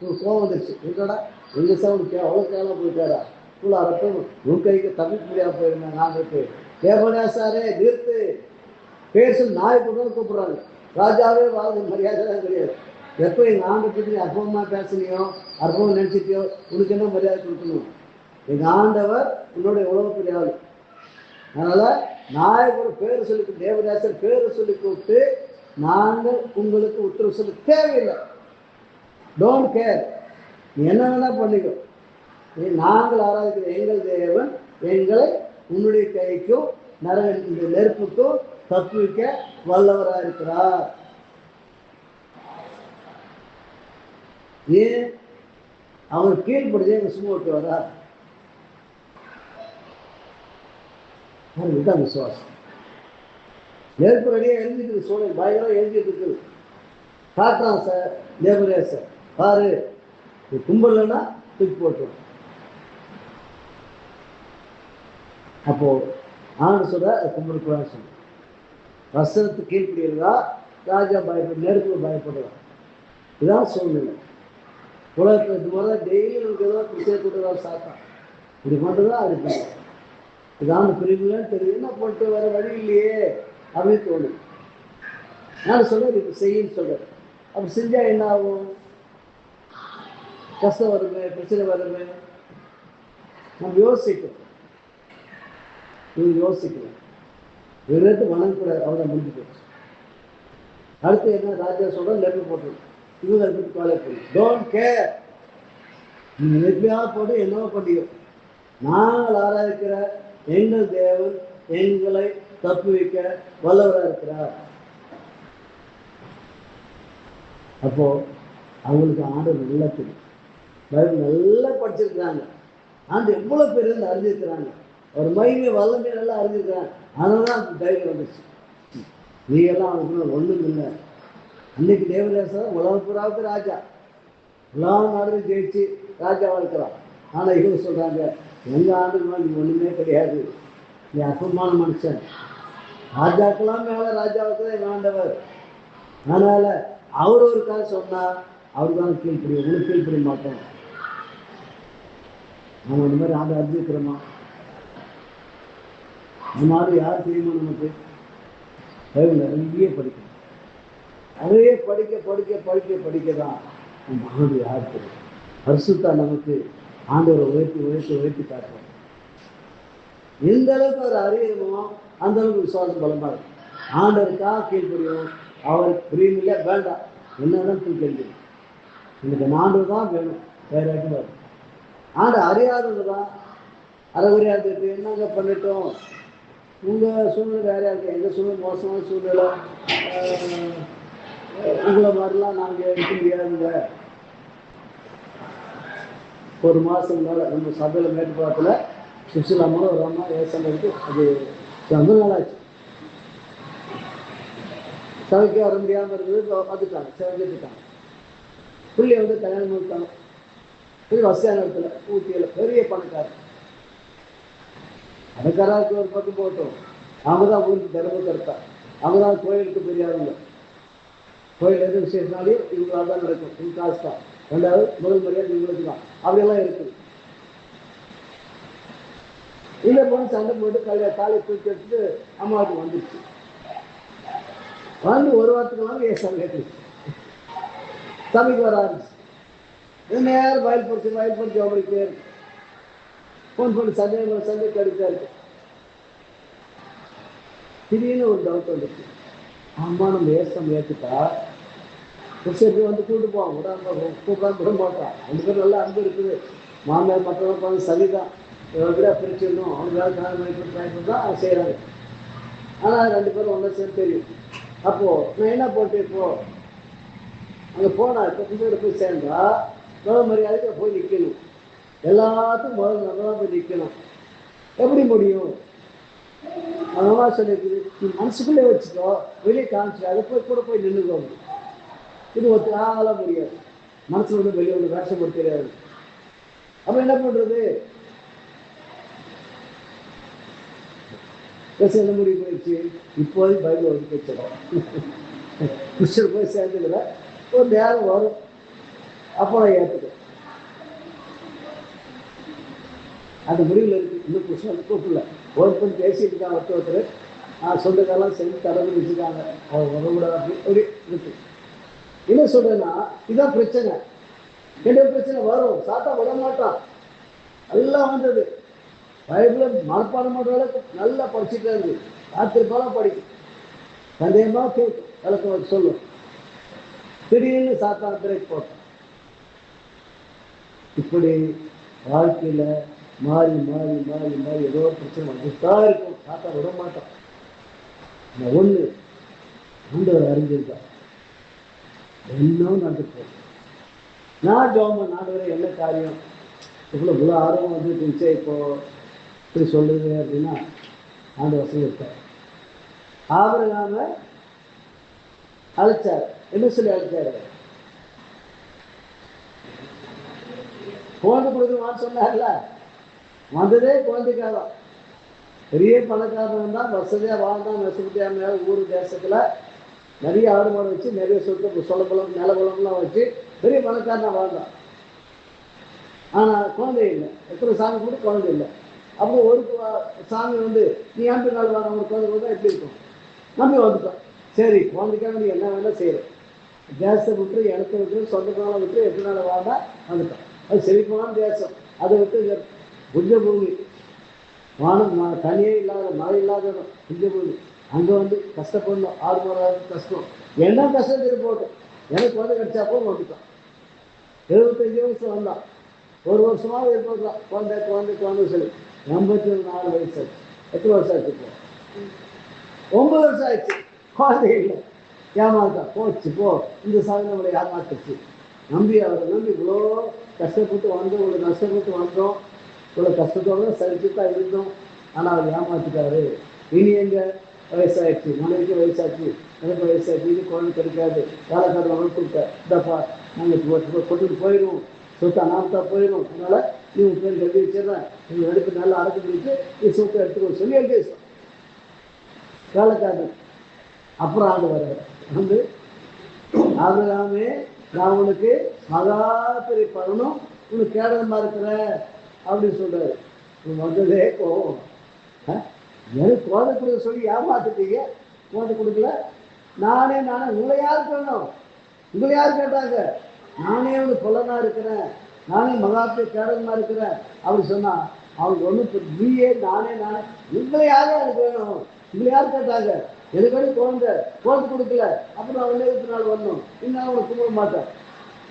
Speaker 1: ஒரு கோவம் வந்துருச்சு. என்னடா எங்க சவுண்டு அவ்வளோ கேவலம் போயிட்டாரா, இவ்வளோ அரட்டும் உன் கைக்கு தப்பிக்க முடியாம போயிருந்தேன். நாங்களுக்கு தேவனே சாரே நிறுத்து பேர் சொல்லி நாய் கூட கூப்பிடுறாங்க. ராஜாவே வாழ்ந்த மரியாதை தான் கிடையாது. எப்போ எங்கள் ஆண்டை பற்றி நீ அற்பமாக பேசுனியோ, அற்பமாக நினச்சிட்டியோ, உனக்கு என்ன மரியாதை கொடுக்கணும்? எங்கள் ஆண்டவர் உன்னோட எவ்வளோ பெரிய ஆள். அதனால் நாயகோட பேர் சொல்லி தேவதாசர் பேரை சொல்லி கூப்பிட்டு நாங்கள் உங்களுக்கு உத்தரவு சொல்ல தேவையில்லை. டோன்ட் கேர், நீ என்ன வேணா பண்ணிக்கோ. நாங்கள் ஆராதிக்கிற எங்கள் தேவன் எங்களை உன்னுடைய கைக்கும் இந்த நெருப்புக்கும் தப்புவிக்க வல்லவராக இருக்கிறார். ஏன் அவர் கீழ்படுத்தி எங்க சும்மா விட்டு வரா? இதுதான் விசுவாசம். நெருப்பு ரெடியாக எழுதிட்டு சூழல் பயங்கரம் எழுதிட்டு இருக்குது. காட்டுறான் சார் லேபரே சார், பாரு கும்பலன்னா தூக்கி போட்டு. அப்போ ஆண்டு சொல்ற கும்பலுக்குள்ளான்னு சொல்ல வசனத்துக்கு கீழ்படுகிறதா ராஜா பயப்படு, நெருப்பு பயப்படுறான். இதுதான் சூழ்நிலை. உலகத்தில் இது மாதிரி டெய்லி நமக்கு ஏதோ விஷயம் கூட்டுதான் சாத்தான் இப்படி பண்ணுறதா அது பண்ணுறோம். இதான் பிரிவுலன்னு தெரியும், என்ன போட்டு வேற வழி இல்லையே அப்படின்னு தோணும். நான் சொல்றேன் இப்போ செய்யின்னு சொல்றேன். அப்படி செஞ்சா என்ன ஆகும்? கஷ்டம் வருமே, பிரச்சனை வருமே. நம்ம யோசிக்கணும். யோசிக்கணும். வெறுத்து வணங்கக்கூடாது. அவ்வளோதான் முடிஞ்சு போச்சு. அடுத்து என்ன ராஜா சொல்ற லெட்டர் போட்டுருவோம். இவங்க அதை பற்றி காலை பண்ணி டோன்ட் கேர், நீங்கள் எப்படியாவது போட்டு என்னவோ பண்ணியோ, நாங்கள் ஆராதிக்கிற எங்கள் தேவன் எங்களை தப்புவிக்க வல்லவராக இருக்கிறார். அப்போ அவங்களுக்கு ஆண்டு நல்லா தெரியும். பைபிள் நல்லா படிச்சிருக்கிறாங்க. ஆண்டு எவ்வளோ பேர் இருந்து அறிஞ்சிருக்கிறாங்க. ஒரு மகிமை வல்லமை நல்லா அறிஞ்சிருக்கிறாங்க. அதனால தான் அந்த தைரியம் வந்துச்சு. நீ எல்லாம் அவனுக்கு ஒன்றும் இல்லை. அன்னைக்கு தேவதாசர் உலகப்புறாவுக்கு ராஜா, எல்லா நாடுகளும் ஜெயிச்சு ராஜாவாக இருக்கிறான். ஆனால் இவங்க சொல்கிறாங்க, எங்கள் ஆண்டுக்கு மேலே நீ ஒன்றுமே கிடையாது, நீ அற்புதமான மனுஷன். ராஜாக்கெல்லாம் மேலே ராஜாவுக்கு தான் எங்கள் ஆண்டவர். அதனால் அவர் ஒரு கால சொன்னால் அவருக்கு தான் கீழ்ப்படியும், உங்களுக்கு கீழ்ப்படிய மாட்டோம். நம்ம இந்த மாதிரி ஆண்டு அறிஞ்சிருக்கிறோமா? இந்த மாதிரி யார் தெரியுமா? நமக்கு நிறைய படிக்கணும். நிறைய படிக்க படிக்க படிக்க படிக்க தான் நம்ம ஆண்டு யார் தெரியும். பரிசுத்தா நமக்கு ஆண்டவரை உயர்த்தி உயர்த்தி உயர்த்தி காட்டுறோம். எந்த அளவுக்கு அவர் அறியணுமோ அந்த அளவுக்கு விசுவாசம் பலமாக இருக்கும். ஆண்டவருக்காக கீழ்ப்படியும். அவருக்கு பிரியமில்லை வேண்டாம், என்னதான் தூக்கி எனக்கு ஆண்டவர் தான் வேணும், வேற யாருக்கும் வரும். ஆண்டு அறியாதவங்க தான் அறகுறையாது என்னங்க பண்ணிட்டோம். உங்கள் சூழ்நிலை வேறையா இருக்கு, எங்கள் சூழ்நிலை மோசமான சூழ்நிலை, உங்களை மாதிரிலாம் நாங்கள் இருக்க முடியாதுங்க. ஒரு மாதம் மேலே நம்ம சபையில் மேட்டுப்பாளத்தில் சுசிலாமல் ஒரு அம்மா ஏசம் இருக்கு. அது ரொம்ப நாளாச்சு. சபைக்கு வர முடியாமல் இருந்தது. வந்துட்டாங்க, செஞ்சுட்டாங்க. புள்ளி வந்து கல்யாணம் பண்ணிட்டாங்க. வசதியான இடத்துல ஊட்டியில் பெரிய பணக்காரர். பணக்காரருக்கு ஒரு பக்கம் போட்டோம். அவங்க தான் ஊருக்கு திறமை கருத்தா. அவங்க தான் கோயிலுக்கு பெரியாருங்க. கோயில் எது விசேஷனாலையும் இவங்களால் தான் நடக்கும். இவங்க காசு தான். ரெண்டாவது முதல் மரியாதை இவங்களுக்கு தான். அப்படியெல்லாம் இருக்குது. இல்லை போன சண்டை போட்டு காலை தூக்கி எடுத்துட்டு அம்மாவுக்கு வந்துடுச்சு. வந்து ஒரு வாரத்துக்கு வந்து ஏசாமி கேட்டுருச்சு. சமைக்கு வர ஆரம்பிச்சு. நேரம் வயல்படுத்தி அவங்களுக்கு பேர் ஃபோன் பண்ணி சண்டே கடிதா இருக்கு. திடீர்னு ஒரு டவுட் வந்துச்சு. அம்மா நம்ம ஏற்றுட்டா புருஷன் வந்து கூப்பிட்டு போவான் கூட கூப்பிடாம விட மாட்டான். 2 பேரும் நல்லா அன்பு இருக்குது. மாமியார் மற்றவங்க பார்த்து சளிதான் விட பிரிச்சிடணும் அவங்களால காரணம் தான் அவங்க செய்கிறாங்க. ஆனால் 2 பேரும் ஒன்றா சேர்ந்து தெரியும். அப்போது நான் என்ன போட்டு இப்போ அங்கே போனால் இப்போ புதுசோட போய் சேர்ந்தா முதல் மரியாதைக்கு போய் நிற்கணும். எல்லாத்துக்கும் முதல்ல நல்லா போய் நிற்கணும். எப்படி முடியும்? அதனால சொல்லியிருக்குது, நீ மனசுக்குள்ளே வச்சுக்கோ, வெளியே காமிச்சு அதை கூட போய் நின்றுக்கோங்க. இது ஒருத்தரால முடியாது. மனசுல ஒன்று வெளியே ஒன்று வேஷம் போட தெரியாது. அப்போ என்ன பண்ணுறது? என்ன முடிவு போயிடுச்சு? இப்போதைக்கு பைபிள் ஒதுக்கி வச்சிடும். கிறிஸ்டியன் போய் சேர்ந்துக்கிற ஒரு நேரம் வரும், அப்போ நான் ஏற்றுக்கிறேன். அந்த முடிவில் இருக்கு. இன்னும் கிறிஸ்டியன் கூப்பிடல. ஒருத்தன் பேசிட்டு இருக்காங்க. ஒருத்தர் சொந்தக்காரெல்லாம் சேர்ந்து தடவை வச்சுருக்காங்க. அவங்க வரக்கூடாது அப்படி இருக்கு. என்ன சொல்றேன்னா, இதான் பிரச்சனை. என்ன பிரச்சனை வரும்? சாத்தா விட மாட்டான். எல்லாம் வந்தது பைபிள மனப்பாடம் பண்ற அளவுக்கு நல்லா படிச்சுட்டு இருந்து ராத்திரிப்பாலாம் படிக்கும். சந்தேகமாக கேட்கும், விளக்கம் சொல்லும். திடீர்னு சாத்தான் பிரேக் போட்டான். இப்படி வாழ்க்கையில மாறி மாறி மாறி மாறி ஏதோ பிரச்சனை வந்துதான் இருக்கும். சாத்தா விட மாட்டான். ஒண்ணு ஆண்டவர் அறிஞ்சிருக்கான். இன்னும் நடந்துப்போம். நான் ஜோமன் ஆண்டவரை என்ன காரியம் இவ்வளோ ஆர்வம் வந்துருந்துச்சு இப்போ இப்படி சொல்லுது அப்படின்னா ஆண்டு வசதி இருக்கார். ஆபிரகாம அழைச்சார். என்ன சொல்லி அழைச்சாரு? குழந்தை கொடுக்குமான்னு சொன்னார்ல. வந்ததே குழந்தைக்காரன். பெரிய பணக்காரன் தான், வசதியாக வாழ்ந்தான். மெசபொத்தேமியா ஊர் தேசத்தில் நிறைய ஆடு மாடு வச்சு நிறைய சொத்து சொலபலம் நிலபலம்லாம் வச்சு பெரிய பணக்காரனா வாழ்ந்தான். ஆனால் குழந்தை இல்லை. எத்தனை சாமி கூட குழந்தை இல்லை. அப்போ ஒரு சாமி வந்து நீ ஆண்டு நாள் வாங்க ஒரு குழந்தை கூட எப்படி இருக்கும்? நம்பி வந்துட்டோம். சரி, குழந்தைக்காக நீ என்ன வேணால் செய்கிறேன். தேசத்தை விட்டு இடத்த விட்டு சொந்தக்காலம் விட்டு 8 நாள் வாழ்ந்தா வந்துட்டோம். அது செழிப்பான தேசம். அதை விட்டு புஞ்ச பூமி, வானம் தனியே இல்லாத மழை இல்லாத புஞ்ச பூமி. அங்கே வந்து கஷ்டப்படணும். 6 மாதம் கஷ்டம். என்ன கஷ்டம் தெரிய போட்டோம். எனக்கு குழந்தை கிடைச்சாப்போ வந்துட்டோம். 75 வயசு வந்தான். 1 வருஷமாக இருப்பான். குழந்தை குழந்தை குழந்தை சொல்லி 84 வயசு ஆச்சு. எத்தனை வருஷம் ஆச்சு? இப்போ 9 வருஷம் ஆயிடுச்சு. குழந்தை இல்லை. ஏமாத்தான் போச்சு. போ, இந்த சாமி நம்மளை ஏமாத்துச்சு. நம்பி அவரை நம்பி இவ்வளோ கஷ்டப்பட்டு வந்தோம். இவ்வளோ கஷ்டப்பட்டு வந்தோம். இவ்வளோ கஷ்டத்தோட சரிச்சுதான் இருந்தோம். ஆனால் அவர் ஏமாத்திட்டாரு. இனி எங்க வயசாயிடுச்சு, மனைவிக்கு வயசாச்சு, எனக்கு வயசாச்சு, இது குழந்தை கிடைக்காது. வேலைக்காரர் அவனுக்கு கொடுத்தார். இந்தப்பா நாங்கள் கொண்டுட்டு போயிடுவோம், சொத்தை நாமத்தா போயிடும். அதனால நீ உன் பேர் கட்டி வச்சிடறேன், நீங்கள் எடுத்து நல்லா அடக்கி பிடிச்சி நீ சொத்தை எடுத்துக்கோ சொல்லி எழுதி வேலைக்காரர். அப்புறம் ஆண்டு வர வந்து ஆகலாமே, நான் உனக்கு மகா பெரிய பலனும் உனக்கு கேடகமாக இருக்கிற அப்படின்னு சொல்றாரு. வந்ததே கோவம். எனக்கு குழந்தை கொடுக்க சொல்லி ஏமாத்துட்டீங்க, குழந்தை கொடுக்கல. நானே உங்களை யார் வேணும்? உங்களை யார் கேட்டாங்க? நானே வந்து கொல்லனா இருக்கிறேன், நானே மகாபெரிய கேடகமாக இருக்கிறேன் அப்படி சொன்னா அவங்க ஒன்றும் நீயே நானே உங்களை யாரும் எனக்கு வேணும்? உங்களை யார் கேட்டாங்க? எனக்கு வந்து குழந்தை கொடுக்கல. அப்புறம் அவன் 20 நாள் வரணும். இன்னும் அவங்களை கும்பிட மாட்டேன்.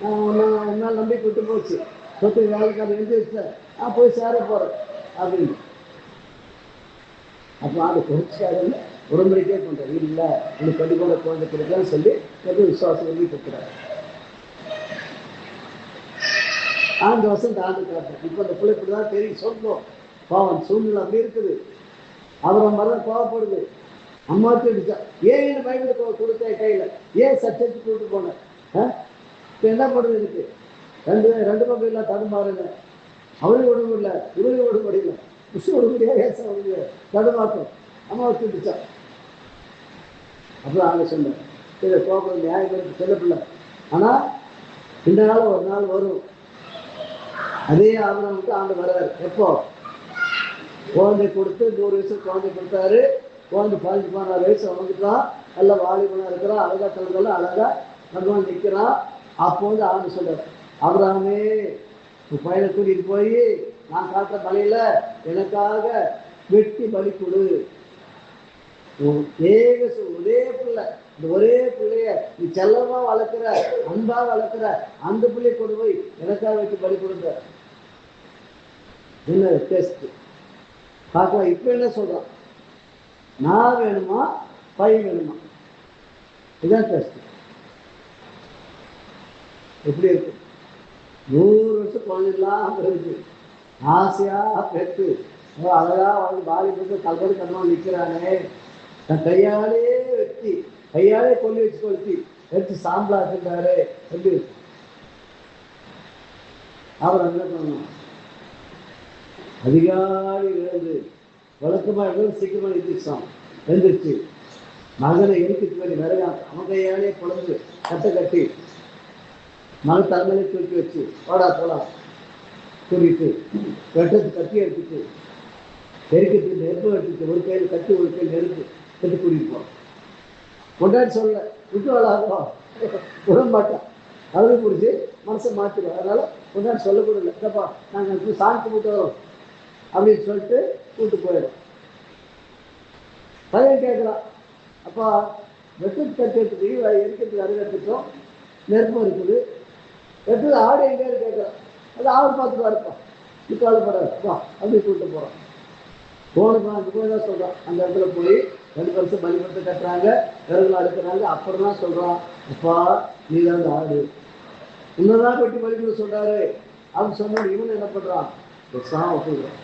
Speaker 1: நான் நாள் நம்பிக்கை விட்டு போச்சு. சொத்து வேலைக்காரர் எழுதி வச்சேன், நான் போய் சேர போகிறேன் அப்படின்னு. அப்போ அதை குறிச்சாருன்னு உடம்படிக்கே பண்ணுறேன். இல்லை உனக்கு கண்டிப்பாக குழந்தை கொடுக்கலான்னு சொல்லி எதுவும் விசுவாசம் எழுதி கொடுக்குறாரு. ஆண்டு வருஷம் ஆண்டு காட்டுறேன். இப்போ அந்த பிள்ளை இப்படி தான் தெரியும் சொல்லும். பாவம் சூழ்நிலை அப்படி இருக்குது. அவரை மரம் கோவப்படுது. அம்மா திட்டா ஏன் என்ன பயன்படுத்த கொடுத்தேன் கையில், ஏன் சச்சரித்து கூப்பிட்டு போனேன். இப்போ என்ன பண்ணுறது? இருக்கு ரெண்டு பக்கம் இல்லை, தடுமாறுங்க. அவரையும் உடம்பு இல்லை, இவரையும் உடம்பு இல்லை, புஷ் உடம்புடியா தடுமாற்றம். அம்மாவை திட்டுச்சா. அப்புறம் அவங்க சொன்னேன், இதை கோபம் நியாயம் சொல்லப்பில்லை. ஆனால் இந்த நாள் ஒரு நாள் வரும். அதே ஆபரணம் ஆண்டு வர்றாரு. எப்போ குழந்தை கொடுத்து 100 வயசு குழந்தை கொடுத்தாரு. குழந்தை 16 வயசு வந்துட்டான். நல்லா வாலிபனாக இருக்கிறான். அழகா கலந்தாலும் அழகா பகவான் நிற்கிறான். அப்போ வந்து ஆண்டு சொல்றாரு, ஆபிரகாமே உன் பையனை கூட்டிட்டு போய் நான் காட்டுற பலியில எனக்காக வெட்டி பலி கொடு. ஒரே பிள்ளை, இந்த ஒரே பிள்ளைய நீ செல்லமா வளர்க்குற, அன்பா வளர்க்குற அந்த பிள்ளைய கொண்டு போய் எனக்காக வெட்டி பலி கொடுங்க. என்ன டெஸ்ட் பார்க்கலாம். இப்ப என்ன சொல்றான்? நான் வேணுமா பையன் வேணுமா? இதுதான் டெஸ்ட். எப்படி இருக்கு? 100 வருஷம் குழந்தைலாம் இருக்கு, ஆசையா பெற்று அழகா வந்து பாலி போட்டு கல்படி கண்ணால் நிற்கிறானே, தன் கையாலே வெட்டி கையாலே கொல்லி வச்சு கொளுத்தி வச்சு சாம்பலாக்குறாரு. எப்படி இருக்கு? அவர் என்ன பண்ணணும்? அதிகாரி எழுந்து வழக்கமாக எழுந்து சீக்கிரமா எழுந்திருச்சு மகனை எடுத்துட்டு போய் விரையான் அவன் கையாலே குழந்து கட்டை கட்டி மகன் தலைமையிலே தூக்கி வச்சு வாடா போலாம் கூட்டிட்டு வெட்டத்து கட்டி எடுத்துட்டு நெருக்கத்துக்கு நெருப்பு எடுத்துட்டு ஒரு கையில் கட்டி ஒரு கையில் நெருப்பு கட்டி கூட்டிட்டு போவோம். கொண்டாடி சொல்ல விட்டு விளாடுவோம் விட மாட்டான். அழுது பிடிச்சி மனசை மாற்றிடுவோம். அதனால கொண்டாடி சொல்லக்கூட இல்லை. இல்லைப்பா நாங்கள் சாந்தி கூட்டு வரோம் அப்படின்னு சொல்லிட்டு கூப்பிட்டு போயிடும். பையன் கேட்குறான், அப்பா வெட்டு கட்டி எடுத்துட்டு எரிக்கிறதுக்கு அருகே எடுத்துட்டோம், நெருப்பம் இருக்குது, வெட்டு ஆடு எங்கேயாவது கேட்குறான். அது ஆடு பார்த்துட்டு வரப்பா, இப்போ கவலைப்படாதுப்பா அப்படி கூப்பிட்டு போகிறோம். போனுக்கலாம் அது போய் தான் சொல்கிறான். அந்த இடத்துல போய் 2 வருஷம் பலிபடுத்த கட்டுறாங்க, விறகுல அடுக்கிறாங்க. அப்புறம் தான் சொல்கிறான், அப்பா நீ தான் அந்த ஆடு, இன்னதான் வெட்டி பலிபட சொல்கிறாரு அப்படின்னு சொன்னோம். இவன் என்ன பண்ணுறான்? சாம ஒப்புக்கிறான்.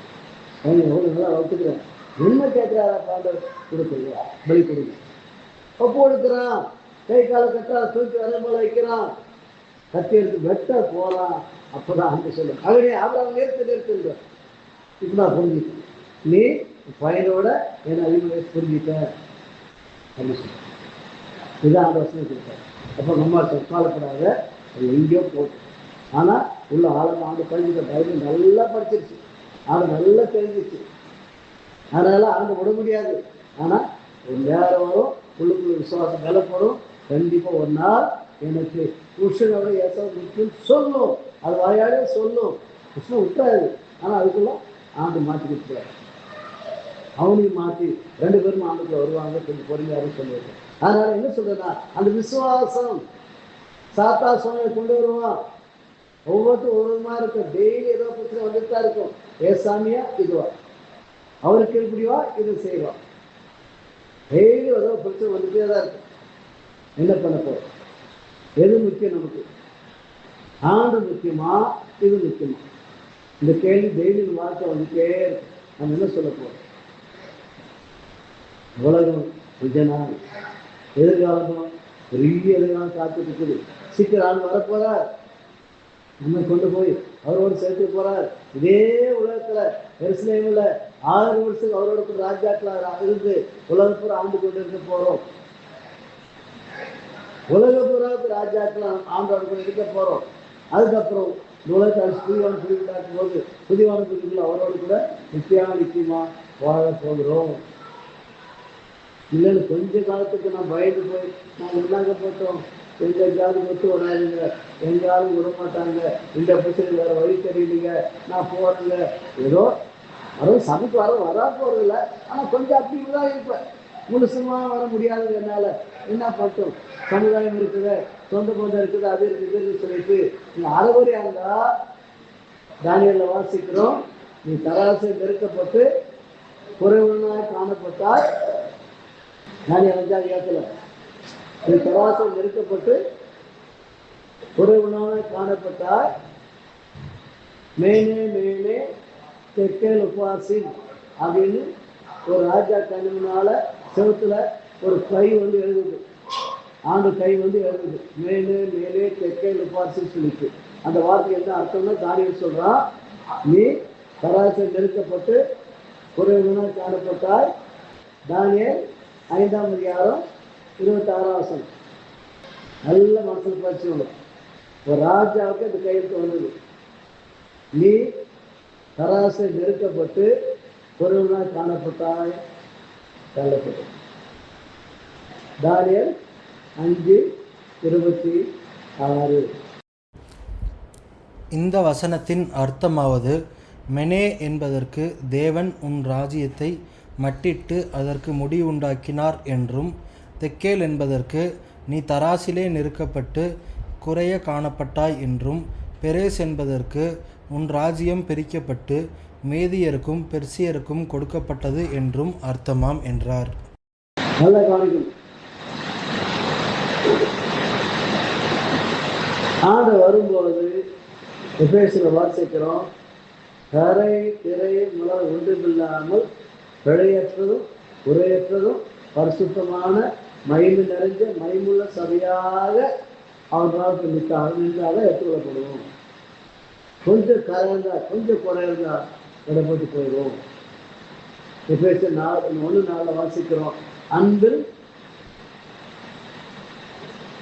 Speaker 1: எவ்வளோ நல்லா ஒத்துக்கிறேன், என்ன கேட்குறாரா பாண்டவர் கொடுக்குறீங்க பலி கொடுங்க. ஒப்பு கொடுக்குறான். கை கால கட்டா தூக்கி வர போல வைக்கிறான். கத்தி எடுத்து வெட்ட போகலாம். அப்போதான் அந்த சொல்ல அவனே அவரை நிறுத்துன்ற இப்போ நான் புரிஞ்சுட்டேன், நீ பையனோட என்னை அறிமுறை புரிஞ்சுட்ட அப்படின்னு சொல்ல. இதுதான் அந்த வசனம் கொடுத்தாரு. அப்போ நம்ம காலப்படாத அது எங்கேயோ போட்டு, ஆனால் உள்ள ஆழமாக ஆண்டு பழகிட்ட பைபிள் நல்லா படிச்சிருச்சு, ஆண்டு நல்லா தெரிஞ்சிச்சு. அதனால ஆண்டு விட முடியாது. ஆனால் ஒரு நேரம் வரும், உள்ளுக்குள்ள விசுவாசம் நிலப்படும். கண்டிப்பாக ஒரு நாள் எனக்கு புருஷனோட ஏசா முக்கியம் சொல்லும், அது வாயாலே சொல்லும். புருஷன் விட்டாது, ஆனால் அதுக்குள்ள ஆண்டு மாற்றிக்கிட்டு அவனையும் மாற்றி 2 பேரும் ஆண்டுக்குள்ள வருவாங்க. கொஞ்சம் பொறுமையாக சொல்லுவாங்க. அதனால என்ன சொல்றேன்னா, அந்த விசுவாசம் சாத்தா சோழனை கொண்டு வருவான். ஒவ்வொருத்தரும் ஒரு விதமாக இருக்கும். டெய்லி ஏதோ பிரச்சனை வந்துட்டு தான் இருக்கும். ஏசாமியா இதுவா, அவருக்கு எப்படிவா இதை செய்வான். டெய்லி ஏதோ பிரச்சனை வந்துட்டே தான் இருக்கும். என்ன பண்ண போறோம்? எது முக்கியம் நமக்கு? ஆண்டு முக்கியமா இது முக்கியமா? இந்த கேள்வி டெய்லி வாழ்க்கை வந்துட்டே இருக்கும். நம்ம என்ன சொல்ல போறோம்? உலகம் கொஞ்ச நாள், எதிர்காலம் பெரிய எதிர்காலம் காத்துட்டு இருக்குது. சீக்கிரம் ஆள் வரப்போறார், நம்மை கொண்டு போய் அவரோடு சேர்த்து போறார். இதே உலகத்துல எருசலேமில் 6 வருஷத்துக்கு அவரோட ராஜாக்கள் இருந்து உலகப்புற ஆண்டு கொண்டு இருக்க போறோம். உலகப்புறாவுக்கு ராஜாக்கள் ஆண்டோடு கொண்டு இருக்க போறோம். அதுக்கப்புறம் உலகத்தை புதிவான புரிவிட்டாக்கும் போது புதிவான புரிவுகள் அவரோடு கூட நிச்சயமா வாழ போகிறோம். இல்லைன்னு கொஞ்ச காலத்துக்கு நான் பயந்து போய் நான் என்னங்க போட்டோம், எங்கேயாவது ஒத்து வராதுங்க, எங்கேயாவது விட மாட்டாங்க, இந்த பிரச்சனை வேறு வழி தெரியலைங்க, நான் போகிறேங்க, ஏதோ அதுவும் சமைக்கு வரா போகிறதில்ல. ஆனால் கொஞ்சம் அப்படி தான் இருப்பேன். முழுசுமாக வர முடியாது. என்னால் என்ன பண்ணட்டும், சமுதாயம் இருக்குது, சொந்த பந்தம் இருக்குது, அது இருக்குதுன்னு சொல்லிட்டு நீங்கள் அறகுறையாக இருந்தால் தானியலில் வாசிக்கிறோம், நீ தராசை நெருக்கப்பட்டு குறைவுனாக காணப்பட்டால், தானியல் 5ஆம் அதிகாரத்தில் நீ தராசை நெருக்கப்பட்டு குறைவுனாக காணப்பட்டால் மேலே மேலே தெற்கேல் உபாசி அப்படின்னு ஒரு ராஜா கண்ணுனால செவத்துல ஒரு கை வந்து எழுதுது. ஆண்டு கை வந்து எழுதுது, மேலே மேலே தெற்கேல் உபாசின்னு சொல்லிட்டு. அந்த வார்த்தை என்ன அர்த்தம்னா, தானியல் சொல்றான், நீ தராசை நெருக்கப்பட்டு குறைவுனா காணப்பட்டாய். தானியல் 5ஆம் அதிகாரம் 26ஆம் வசனம். நல்ல மனசில் பயிற்சி வரும். ஒரு ராஜாவுக்கு அந்த கையெழுத்து வந்தது, நீ தராசை நெருக்கப்பட்டு குறைவுனா காணப்பட்டாய் தள்ளப்பட்டு. தானியல் 5:26.
Speaker 2: இந்த வசனத்தின் அர்த்தமாவது, மெனே என்பதற்கு தேவன் உன் ராஜ்யத்தை மட்டிட்டு அதற்கு முடிவுண்டாக்கினார் என்றும், தெக்கேல் என்பதற்கு நீ தராசிலே நெருக்கப்பட்டு குறைய காணப்பட்டாய் என்றும், பெரேஸ் என்பதற்கு உன் ராஜ்யம் பிரிக்கப்பட்டு மேதியருக்கும் பெர்சியருக்கும் கொடுக்கப்பட்டது என்றும் அர்த்தமாம் என்றார்.
Speaker 1: நல்ல கவனிக்கும். ஆண்டு வரும்போது எபேசில் வாசிக்கிறோம், கரை திரை முதல் ஒன்றுமில்லாமல் பிழையற்றதும் குறையற்றதும் பரிசுத்தமான மகிமை நிறைஞ்ச மகிமுள்ள சபையாக அவர்களால் நின்றாக எடுத்துக்கொள்ளப்படுவோம். கொஞ்சம் கரைந்தா கொஞ்சம் குறைந்தா இடப்பட்டு போயிடுவோம். எபேசியர் 1:4 வாசிக்கிறோம், அன்பில்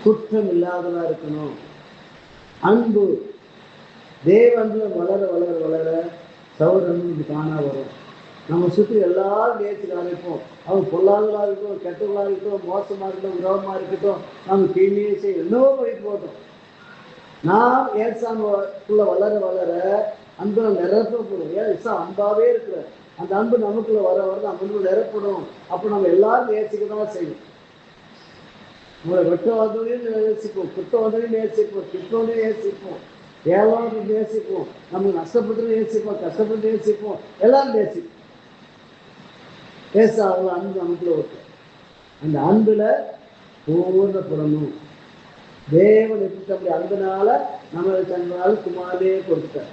Speaker 1: குற்றம் இல்லாததா இருக்கணும். அன்பு தேவன்ல வளர வளர வளர சௌரன் காணா வரும். நம்ம சுற்றி எல்லாரும் நேற்றுக்கு அழைப்போம். அவங்க பொல்லாதவர்களாக இருக்கட்டும், கெட்டவர்களாக இருக்கட்டும், மோசமாக இருக்கட்டும், விரோதமாக இருக்கட்டும், நம்ம தீமையை செய்ய என்னவோ பண்ணிட்டு போட்டோம். நாம் ஏசாமுக்குள்ள வளர வளர அன்பு நிரப்பப்படும். ஏன் இசா அன்பாவே இருக்கிற அந்த அன்பு நமக்குள்ள வர வர நம்ம அன்பு நிரப்படும். அப்போ நம்ம எல்லாரும் நேசிக்கதான் செய்யும். உங்களை வெட்ட வந்ததையும் நேசிப்போம், குத்த வந்ததையும் நேசிப்போம், கிட்டோடையும் நேசிப்போம், ஏழாவது நேசிப்போம், நமக்கு நஷ்டப்பட்டு நேசிப்போம், கஷ்டப்பட்டு நேசிப்போம், எல்லாரும் நேசிப்போம். ஏசாவுல அன்பு நமக்குள்ள ஒருத்தர். அந்த அன்புல பூர்ணப்படணும். தேவன் எப்படி அப்படி அன்புனால நம்மளுக்கு அன்பனால குமாரே கொடுத்தார்.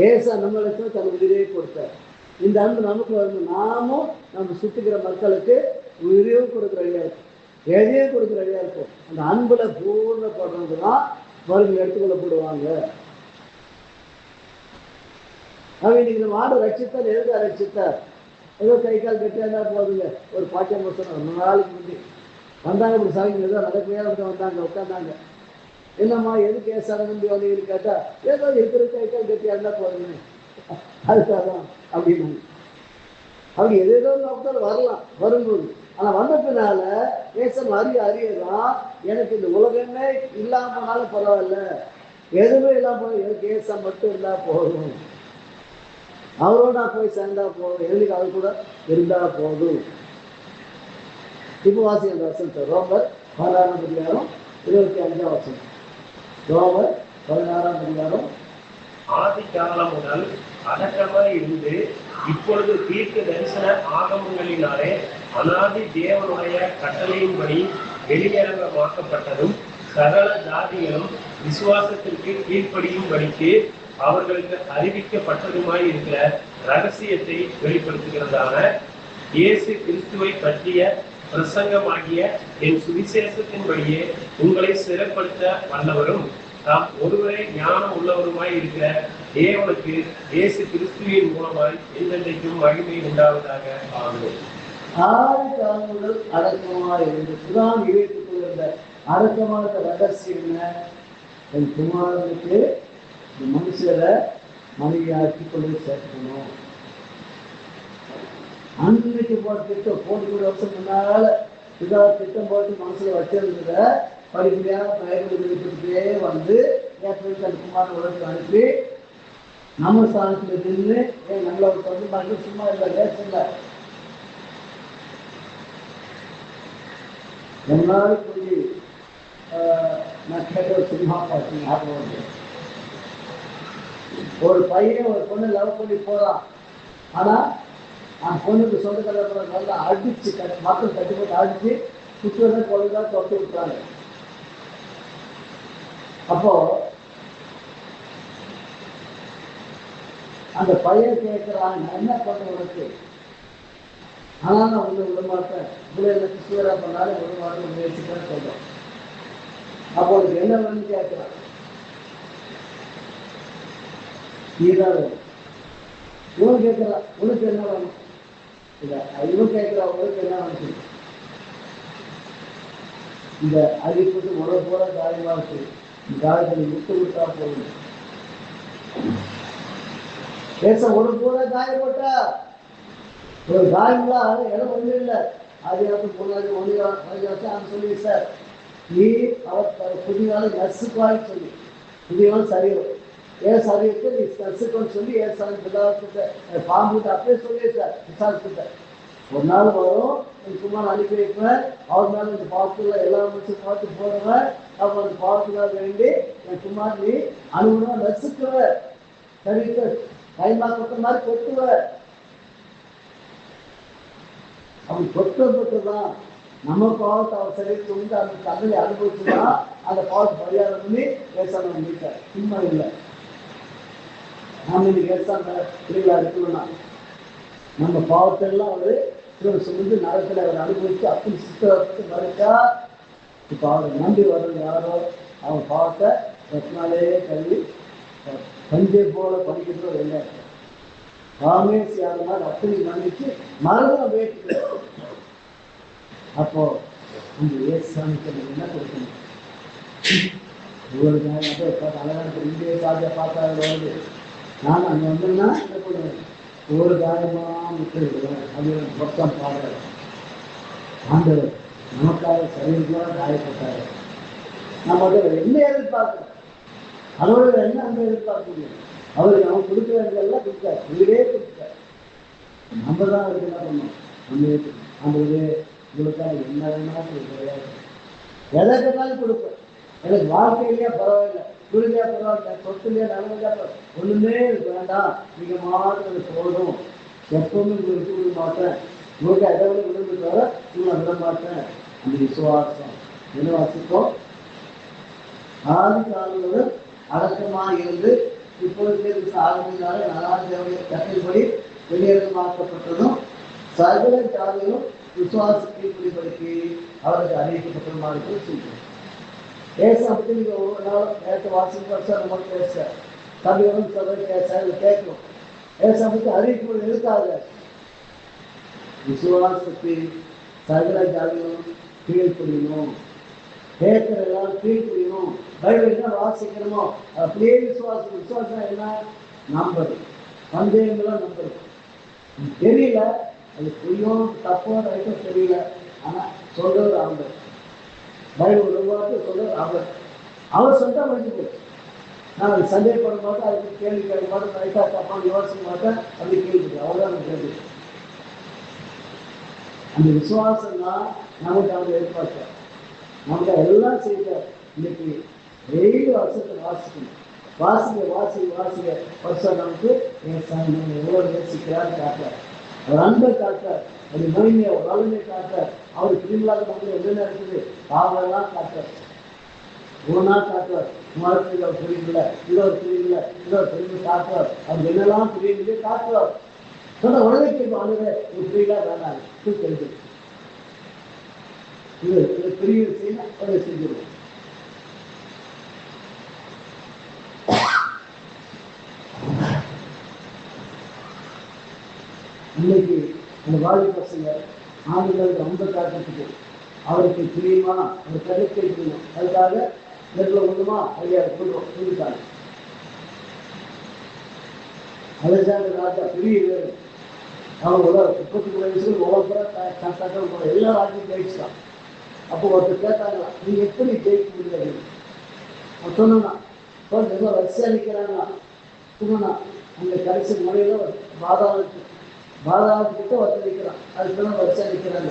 Speaker 1: ஏசா நம்மளுக்கு தன் உயிரே கொடுத்தார். இந்த அன்பு நமக்கு வரணும். நாமும் நம்ம சுற்றுக்கிற மக்களுக்கு உயிரையும் கொடுக்குற ஐயா இருக்கும், எதையும் கொடுக்குற ஐயா இருக்கும். அந்த அன்புல பூர்ணப்படுறது தான் மருந்து எடுத்துக்கொள்ளப்படுவாங்க. அவன் இன்னைக்கு நம்ம ஆடு ரட்சித்தார். எதுக்காக ரட்சித்தார்? ஏதோ கை கால் கட்டியா போதுங்க. ஒரு பாட்டியம் சொன்ன ரொம்ப நாளுக்கு முந்தி வந்தாங்க. இப்படி சாமி ஏதோ நடக்கையா வந்தாங்க, உட்காந்தாங்க. என்னம்மா எதுக்கு ஏசாத நம்பி வந்து கேட்டா, ஏதோ இருக்கிற கை கால் கட்டியா இருந்தா போதுங்க, அதுக்காக தான் அப்படின்னு. அப்படி எதேதோ நோக்கத்தால் வரலாம் வரும்போது. ஆனால் வந்த பின்னால ஏசன் அறியதான் எனக்கு இந்த உலகமே இல்லாம போனாலும் பரவாயில்ல, எதுவுமே இல்லாம போதும், எனக்கு ஏசன் மட்டும் இருந்தா போதும், அவரோட நான் போய் சேர்ந்தா போதும், எனக்கு அது கூட இருந்தா போதும். இப்போ வாசிக்கிற வசனத்தை ரோமர் 16:25. ரோமர் 16.
Speaker 3: ஆதி காலம் முதல் அடக்கமாய் இருந்து இப்பொழுது தீர்க்க தரிசன ஆகமங்களினாலே அநாதி தேவனுடைய கட்டளையின்படி வெளியரங்கமாக்கப்பட்டதும் சகல ஜாதிகளும் விசுவாசத்திற்கு கீழ்ப்படியும்படிக்கு அவர்களுக்கு அறிவிக்கப்பட்டதுமாய் இருக்கிற ரகசியத்தை வெளிப்படுத்துகிறதான இயேசு கிறிஸ்துவை பற்றிய பிரசங்கமாகிய என் சுவிசேஷத்தின்படியே உங்களை சிறப்படுத்த வல்லவரும் தாம் ஒருவரே ஞானம் உள்ளவருமாய் இருக்கிற தேவனுக்கு இயேசு கிறிஸ்துவின் மூலமாய் என்றென்றைக்கும் மகிமை உண்டாவதாக. ஆமென்.
Speaker 1: ஆதி காலம் முதல் அடக்கமாக இருந்து புறான் இழைத்துக் கொண்டிருந்த அடக்கமாக ரகசியம் என்ன? என் குமாரனுக்கு மனுஷரை மனைவியாக்கி கொண்டு சேர்க்கணும். அன்னைக்கு போட்ட திட்டம் 40 வருஷம் முன்னால திட்டம் போட்டு மனசுல வச்சிருந்தத படிப்படியாக பயன்படுத்திக்கிட்டே வந்து ஏற்கனவே குமாரன் உலகத்துக்கு அனுப்பி நம்ம ஸ்தானத்தில் நின்று நம்மளோட சொந்த மக்கள் சும்மா இல்லை, லேசல்ல எல்லாரு சொல்லி நான் கேட்ட ஒரு சினிமா பார்த்து ஞாபகம் வந்து, ஒரு பையன் ஒரு பொண்ணு லவ் பண்ணி போறான். ஆனா அந்த பொண்ணுக்கு சொந்த கல்யாணம் நல்லா அடிச்சு மக்கள் கட்டி போட்டு அடிச்சு சுற்றுவதை கொள்ளைதான் தொட்டு விட்டுறாங்க. அப்போ அந்த பையன் கேட்கிறான், நான் என்ன பண்ண உனக்கு? ஆனால் நான் உங்களை விட மாட்டேன், உங்களை கிறிஸ்துவரா பண்ணாலும் விட மாட்டேன், முயற்சிக்கிறேன் சொல்றேன். அப்போ உனக்கு என்ன வேணும்னு கேட்கிறான். நீதான் வேணும். இவன் கேட்கிறான், உனக்கு என்ன வேணும்? இல்ல இவன் கேட்கிறா, உனக்கு என்ன வேணும்? இந்த அறிவிப்பு முறை போல காரியமா இருக்கு. காயத்தை விட்டு விட்டா போதும். பேச ஒரு போல காயம் போட்டா ஒரு காயம்லாம் இடம் ஒன்றும் இல்லை. ஆதியாரத்துக்கு முன்னாடி 1 சொல்லி சார் நீ அவர் புதிய நாள் நசுக்காய் சொல்லி புதிய நாள் சரியும் ஏசாரியத்தை நீ நசுக்கன்னு சொல்லி ஏசாரி பிதாக்கிட்ட பாம்புகிட்ட அப்படியே சொல்லியிருக்கார் விசாரிச்சுட்ட. ஒரு நாள் வரும், நீ சும்மா அனுப்பி வைப்பேன், அவர் மேலே இந்த பாவத்துல எல்லா மனுஷன் பார்த்து போடுவேன், அப்போ அந்த பாவத்துக்காக வேண்டி என் சும்மா நீ அனுகுணமா நசுக்குவ, சரித்து கைமா கொட்ட மாதிரி கொட்டுவ. அப்படி கொட்டப்பட்டுதான் நம்ம பாவத்தை அவர் சரீரத்தை வந்து அந்த தண்டனை அனுபவிச்சுதான் அந்த பாவத்தை பரிகாரம் பண்ணி ஏசாம மீட்டார். சும்மா இல்லை. நாம இன்னைக்கு ஏசாம பிள்ளைகளா இருக்கணும்னா நம்ம பாவத்தை எல்லாம் அவரு சுமந்து நரத்தில் அவர் அனுபவிச்சு அப்படி சுத்தத்தை மறைச்சா இப்போ அவரை நம்பி வர்றது யாரோ அவன் பாவத்தை ரத்னாலே கல்வி பஞ்சை போல படிக்கிறதோ இல்லை. ராமேசி அந்த மாதிரி அப்படி மன்னிச்சு மரணம் வேட்டு. அப்போ அந்த ஏசாமிக்கு என்ன கொடுக்கணும்? உங்களுக்கு அழகான இந்திய ராஜா பார்த்தா வருது. நான் அங்கே வந்தேன்னா என்ன பண்ணுவேன்? ஒரு காயமாக விட்டுருவேன். அது பக்கம் பாடுறேன். ஆண்டவர் நமக்காக சரீரமாக காயப்பட்டார். நம்ம அதை என்ன எதிர்பார்க்கிறோம்? அதோட என்ன அந்த எதிர்பார்க்க முடியும்? அவருக்கு அவன் கொடுக்க வேண்டியதெல்லாம் கொடுத்தார், உயிரே கொடுத்தார். நம்ம தான் அவருக்கு என்ன பண்ணோம்? நம்ம ஆண்டவரே உங்களுக்காக என்ன வேணாலும் கிடையாது, எதை கேட்டாலும் கொடுப்பேன். எனக்கு வாழ்க்கையிலேயே பரவாயில்லை, புரிஞ்சா பரவாயில்ல, சொத்துலையே நல்லதா ஒன்றுமே வேண்டாம், நீங்கள் மாற்றம் போதும், எப்பவுமே உங்களுக்கு விட மாட்டேன், உங்களுக்கு எதை விட விடுறது வர உங்களை விட மாட்டேன். அந்த விசுவாசம் என்ன வாசிப்போம்? ஆதி காலங்கள் அடக்கமாக இருந்து இப்பொழுது ஆரம்பித்தாலே நலாந்தேவனுடைய கட்டளைப்படி வெளியேறமாக்கப்பட்டதும் சகல ஜாதிகளும் விசுவாசத்தை பிடிபடுத்தி அவருக்கு அறிவிக்கப்பட்டதுமாக சொல்கிறோம். ஏசப்பத்தி நீங்க ஒவ்வொரு நாளும் நேற்று வாசிப்பு வருஷம் நம்ம பேச தம்பிகளும் சொல்றது கேட்கணும். ஏசப்பத்தி அறிவிப்பு இருக்காது. விசுவாசத்தை சகல ஜாதிகளும் கீழ்படியணும், கேட்கிற எல்லாரும் கீழ்படியணும். பைபிள் என்ன வாசிக்கணுமோ அப்படியே விசுவாசம். விசுவாசம் என்ன? நம்பர் சந்தேகங்களாம் நம்பர் தெரியல, அது புரியும் தப்போ ரைட்டோ தெரியல, ஆனால் சொல்றது ஆண்டவர். பைபிள் உருவாக்கு சொல்றது அவர். அவர் சொன்னா முடிஞ்சு போச்சு. நான் அது சந்தேகப்பட மாட்டேன், அதுக்கு கேள்வி கேட்க மாட்டேன், ரைட்டா தப்பான்னு யோசிக்க மாட்டேன், அப்படி கேள்வி அவ்வளோதான் கேள்வி. அந்த விசுவாசம் தான் நமக்கு அவங்க எதிர்பார்த்தார். நமக்கு எல்லாம் செய்தார். இன்னைக்கு டெய்லி வருஷத்தை வாசிக்கணும். வாசிக்க வருஷம் நமக்கு நம்ம எவ்வளோ நேசிக்கிறான்னு காட்டார். அவர் அன்பை காட்டார், அது மகிமையை வலிமை காட்டார். அவர் திருவிழாக்கு மக்கள் என்னென்ன இருக்குது பாவெல்லாம் காட்டார். ஒரு நாள் காட்டுவார், மரத்தில் ஒரு பிரிவுல இன்னொரு பிரிவுல இன்னொரு பிரிவு காட்டுவார். அவர் என்னெல்லாம் பிரிவு காட்டுவார். சொன்ன உடனே கேட்கும், அழுத ஒரு பிரிவா வேணாம் தெரிஞ்சு இது பிரிவு செய்யணும், அதை செஞ்சிடும். இன்னைக்கு அந்த வாழி பசங்க ஆண்டுகளுக்கு ரொம்ப காட்டுறதுக்கு அவருக்கு பிரியமா அவர் கருத்தை செய்யணும். அதுக்காக நெருல ஒன்றுமா ஐயா சொல்லிட்டாங்க. அலெக்சாண்டர் ராஜா பெரிய வேறு, அவன் 33 வயசுல ஒவ்வொரு எல்லா ராஜ்யம் ஜெயிச்சுட்டான். அப்போ ஒருத்தர் கேட்டாங்களா, நீங்க எப்படி ஜெயிக்க முடியாது? அவன் சொன்னா வரிசையா நிற்கிறாங்களா சொன்னா, அந்த கடைசி முறையில பாதாளத்துக்கிட்ட ஒருத்தர் நிற்கிறான். அதுக்கு வரிசையா நிற்கிறாங்க.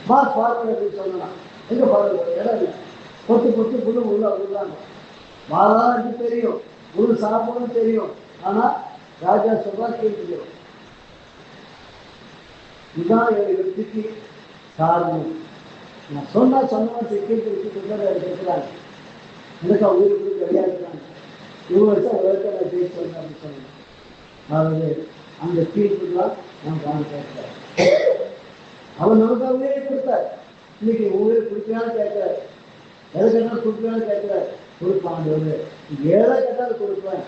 Speaker 1: பார்க்கணும் அப்படின்னு சொன்னா, எங்க பார்க்க இடம் இல்லை, பொட்டு புண்ணு உள்ள உள்ளாங்க. பாதாளத்துக்கு தெரியும், உள்ள சாப்பிடணும் தெரியும், ஆனா ராஜா சொல்றா கேட்கிறோம். இதுதான் வெற்றிக்கு காரணம். நான் சொன்ன கேட்டு இருக்கிறாங்க. எனக்கு ஊருக்கு விளையாடுறாங்க. இவங்க வச்சா உலகத்தை நான் ஜெயிச்சு வந்தேன் அப்படின்னு சொன்னேன். அதாவது அந்த தீர்ப்புலாம் நான் காமிக்கிறேன். அவர் நமக்கு உயிரை கொடுத்தார். இன்னைக்கு உயிரை கொடுக்கலான்னு கேட்கிறார், எதை கேட்டாலும் கொடுக்கலான்னு கேட்கிறார். கொடுப்பான், ஏழை கேட்டாலும் கொடுப்பேன்,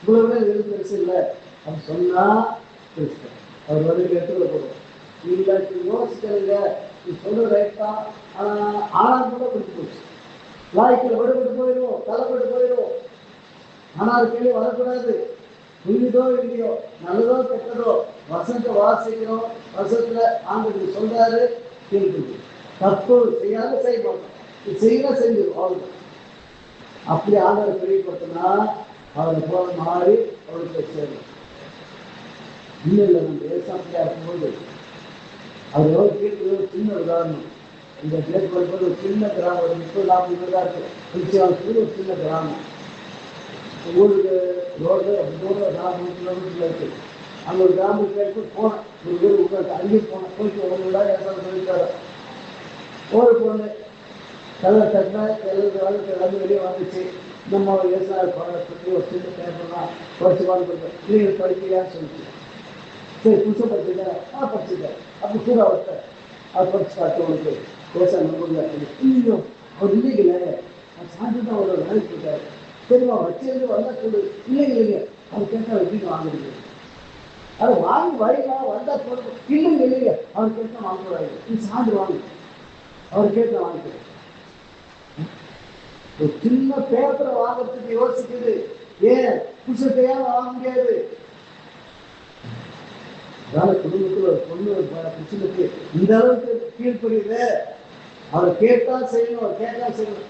Speaker 1: இவ்வளவு எது பெருசு இல்லை அப்படின்னு சொன்னா பெருசு. அவர் எடுத்துக்க போடுவோம். இல்லை யோசிக்கிறீங்க, நீ சொல்ற ரைட்டா, ஆனால் கூட கொடுத்து போச்சு. லாய்க்கில் விடுபட்டு போயிடும், தலைப்பட்டு போயிடும். ஆனால் அது கேள்வி வரக்கூடாது. புரியுதோ இல்லையோ, நல்லதோ கெட்டதோ, வசனத்தை வாசிக்கிறோம், வசனத்துல ஆண்டு சொல்றாரு, கேள்வி தப்பு செய்யாத செய்ய மாட்டோம், செய்யலாம் செஞ்சிடும். அவ்வளோ அப்படி ஆண்டவரை தெரியப்படுத்தினா அவரை போல மாறி அவருக்கு சேரும். இன்னும் இல்லை, நம்ம ஏசாப்பியா இருக்கும்போது அவர் எவ்வளோ கேட்குறது ஒரு சின்ன உதாரணம். இந்த பிளேஸ் வரும்போது ஒரு சின்ன கிராமம், ஒரு 30-40 தான் இருக்கு. திருச்சியாவுக்கு ஒரு சின்ன கிராமம். ஊருக்கு ரோடு தூரம் 40 கிலோமீட்டர்ல இருக்கு. அங்கே ஒரு கிராமத்துக்கு போனேன். ஒரு ஊர் உட்காந்து அங்கேயும் போனேன். போயிட்டு ஒரு விழா ஏதாவது சொல்லிட்டாரு. ஒரு பொண்ணு கல்லை தட்டினா கிளம்பி வெளியே வந்துச்சு. நம்ம விவசாய பாடத்தை பற்றி ஒரு சின்ன பேப்பர்லாம் படிச்சு பார்த்து நீங்கள் படிக்கலையான்னு சொல்லிச்சு. சரி புதுசாக படிச்சுட்டேன். படிச்சுட்டேன். அப்படி கூட அவர்கிட்ட அவர் படிச்சு காட்டு உனக்கு விவசாயம் நம்புங்க. ஐயோ அவர் இல்லைங்களே, அவர் சாப்பிட்டு தான் அவரோட வேலைக்கு போயிட்டாரு. சரிம்மா வச்சிருந்து வந்தால் சொல்லு. இல்லைங்க அவர் கேட்டால் எப்படி வாங்குறீங்க? அது வாங்கி வழிலாம் வந்தால் போடுறது. இல்லைங்க அவர் கேட்டால் வாங்குவாங்க. நீ சாப்பிட்டு வாங்க, அவர் கேட்டால் வாங்கிக்கிறேன். ஒரு சின்ன பேப்பரை வாங்குறதுக்கு யோசிக்குது. ஏன் புதுசத்தையா வாங்க முடியாது? அதனால குடும்பத்தில் ஒரு பொண்ணு புருஷனுக்கு இந்த அளவுக்கு கீழ்படியுது. அவர் கேட்டா செய்யணும், அவர் கேட்டா செய்யணும்.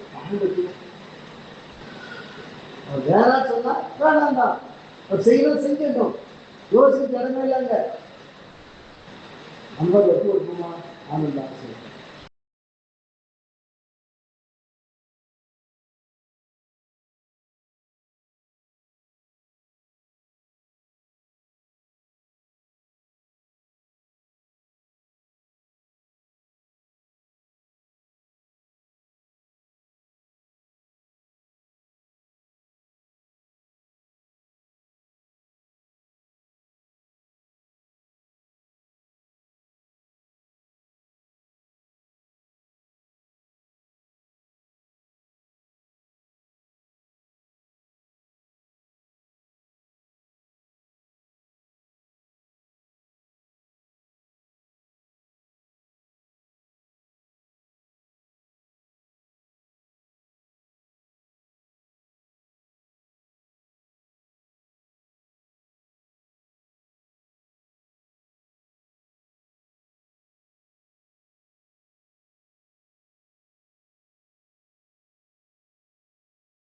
Speaker 1: அவர் வேறா சொன்னா வேணாம் தான், அவர் செய்யணும் செஞ்சிடணும். யோசிக்க இடமே இல்லைங்க. நம்ம வெற்றி கொடுப்போமா? ஆனந்தா சரி.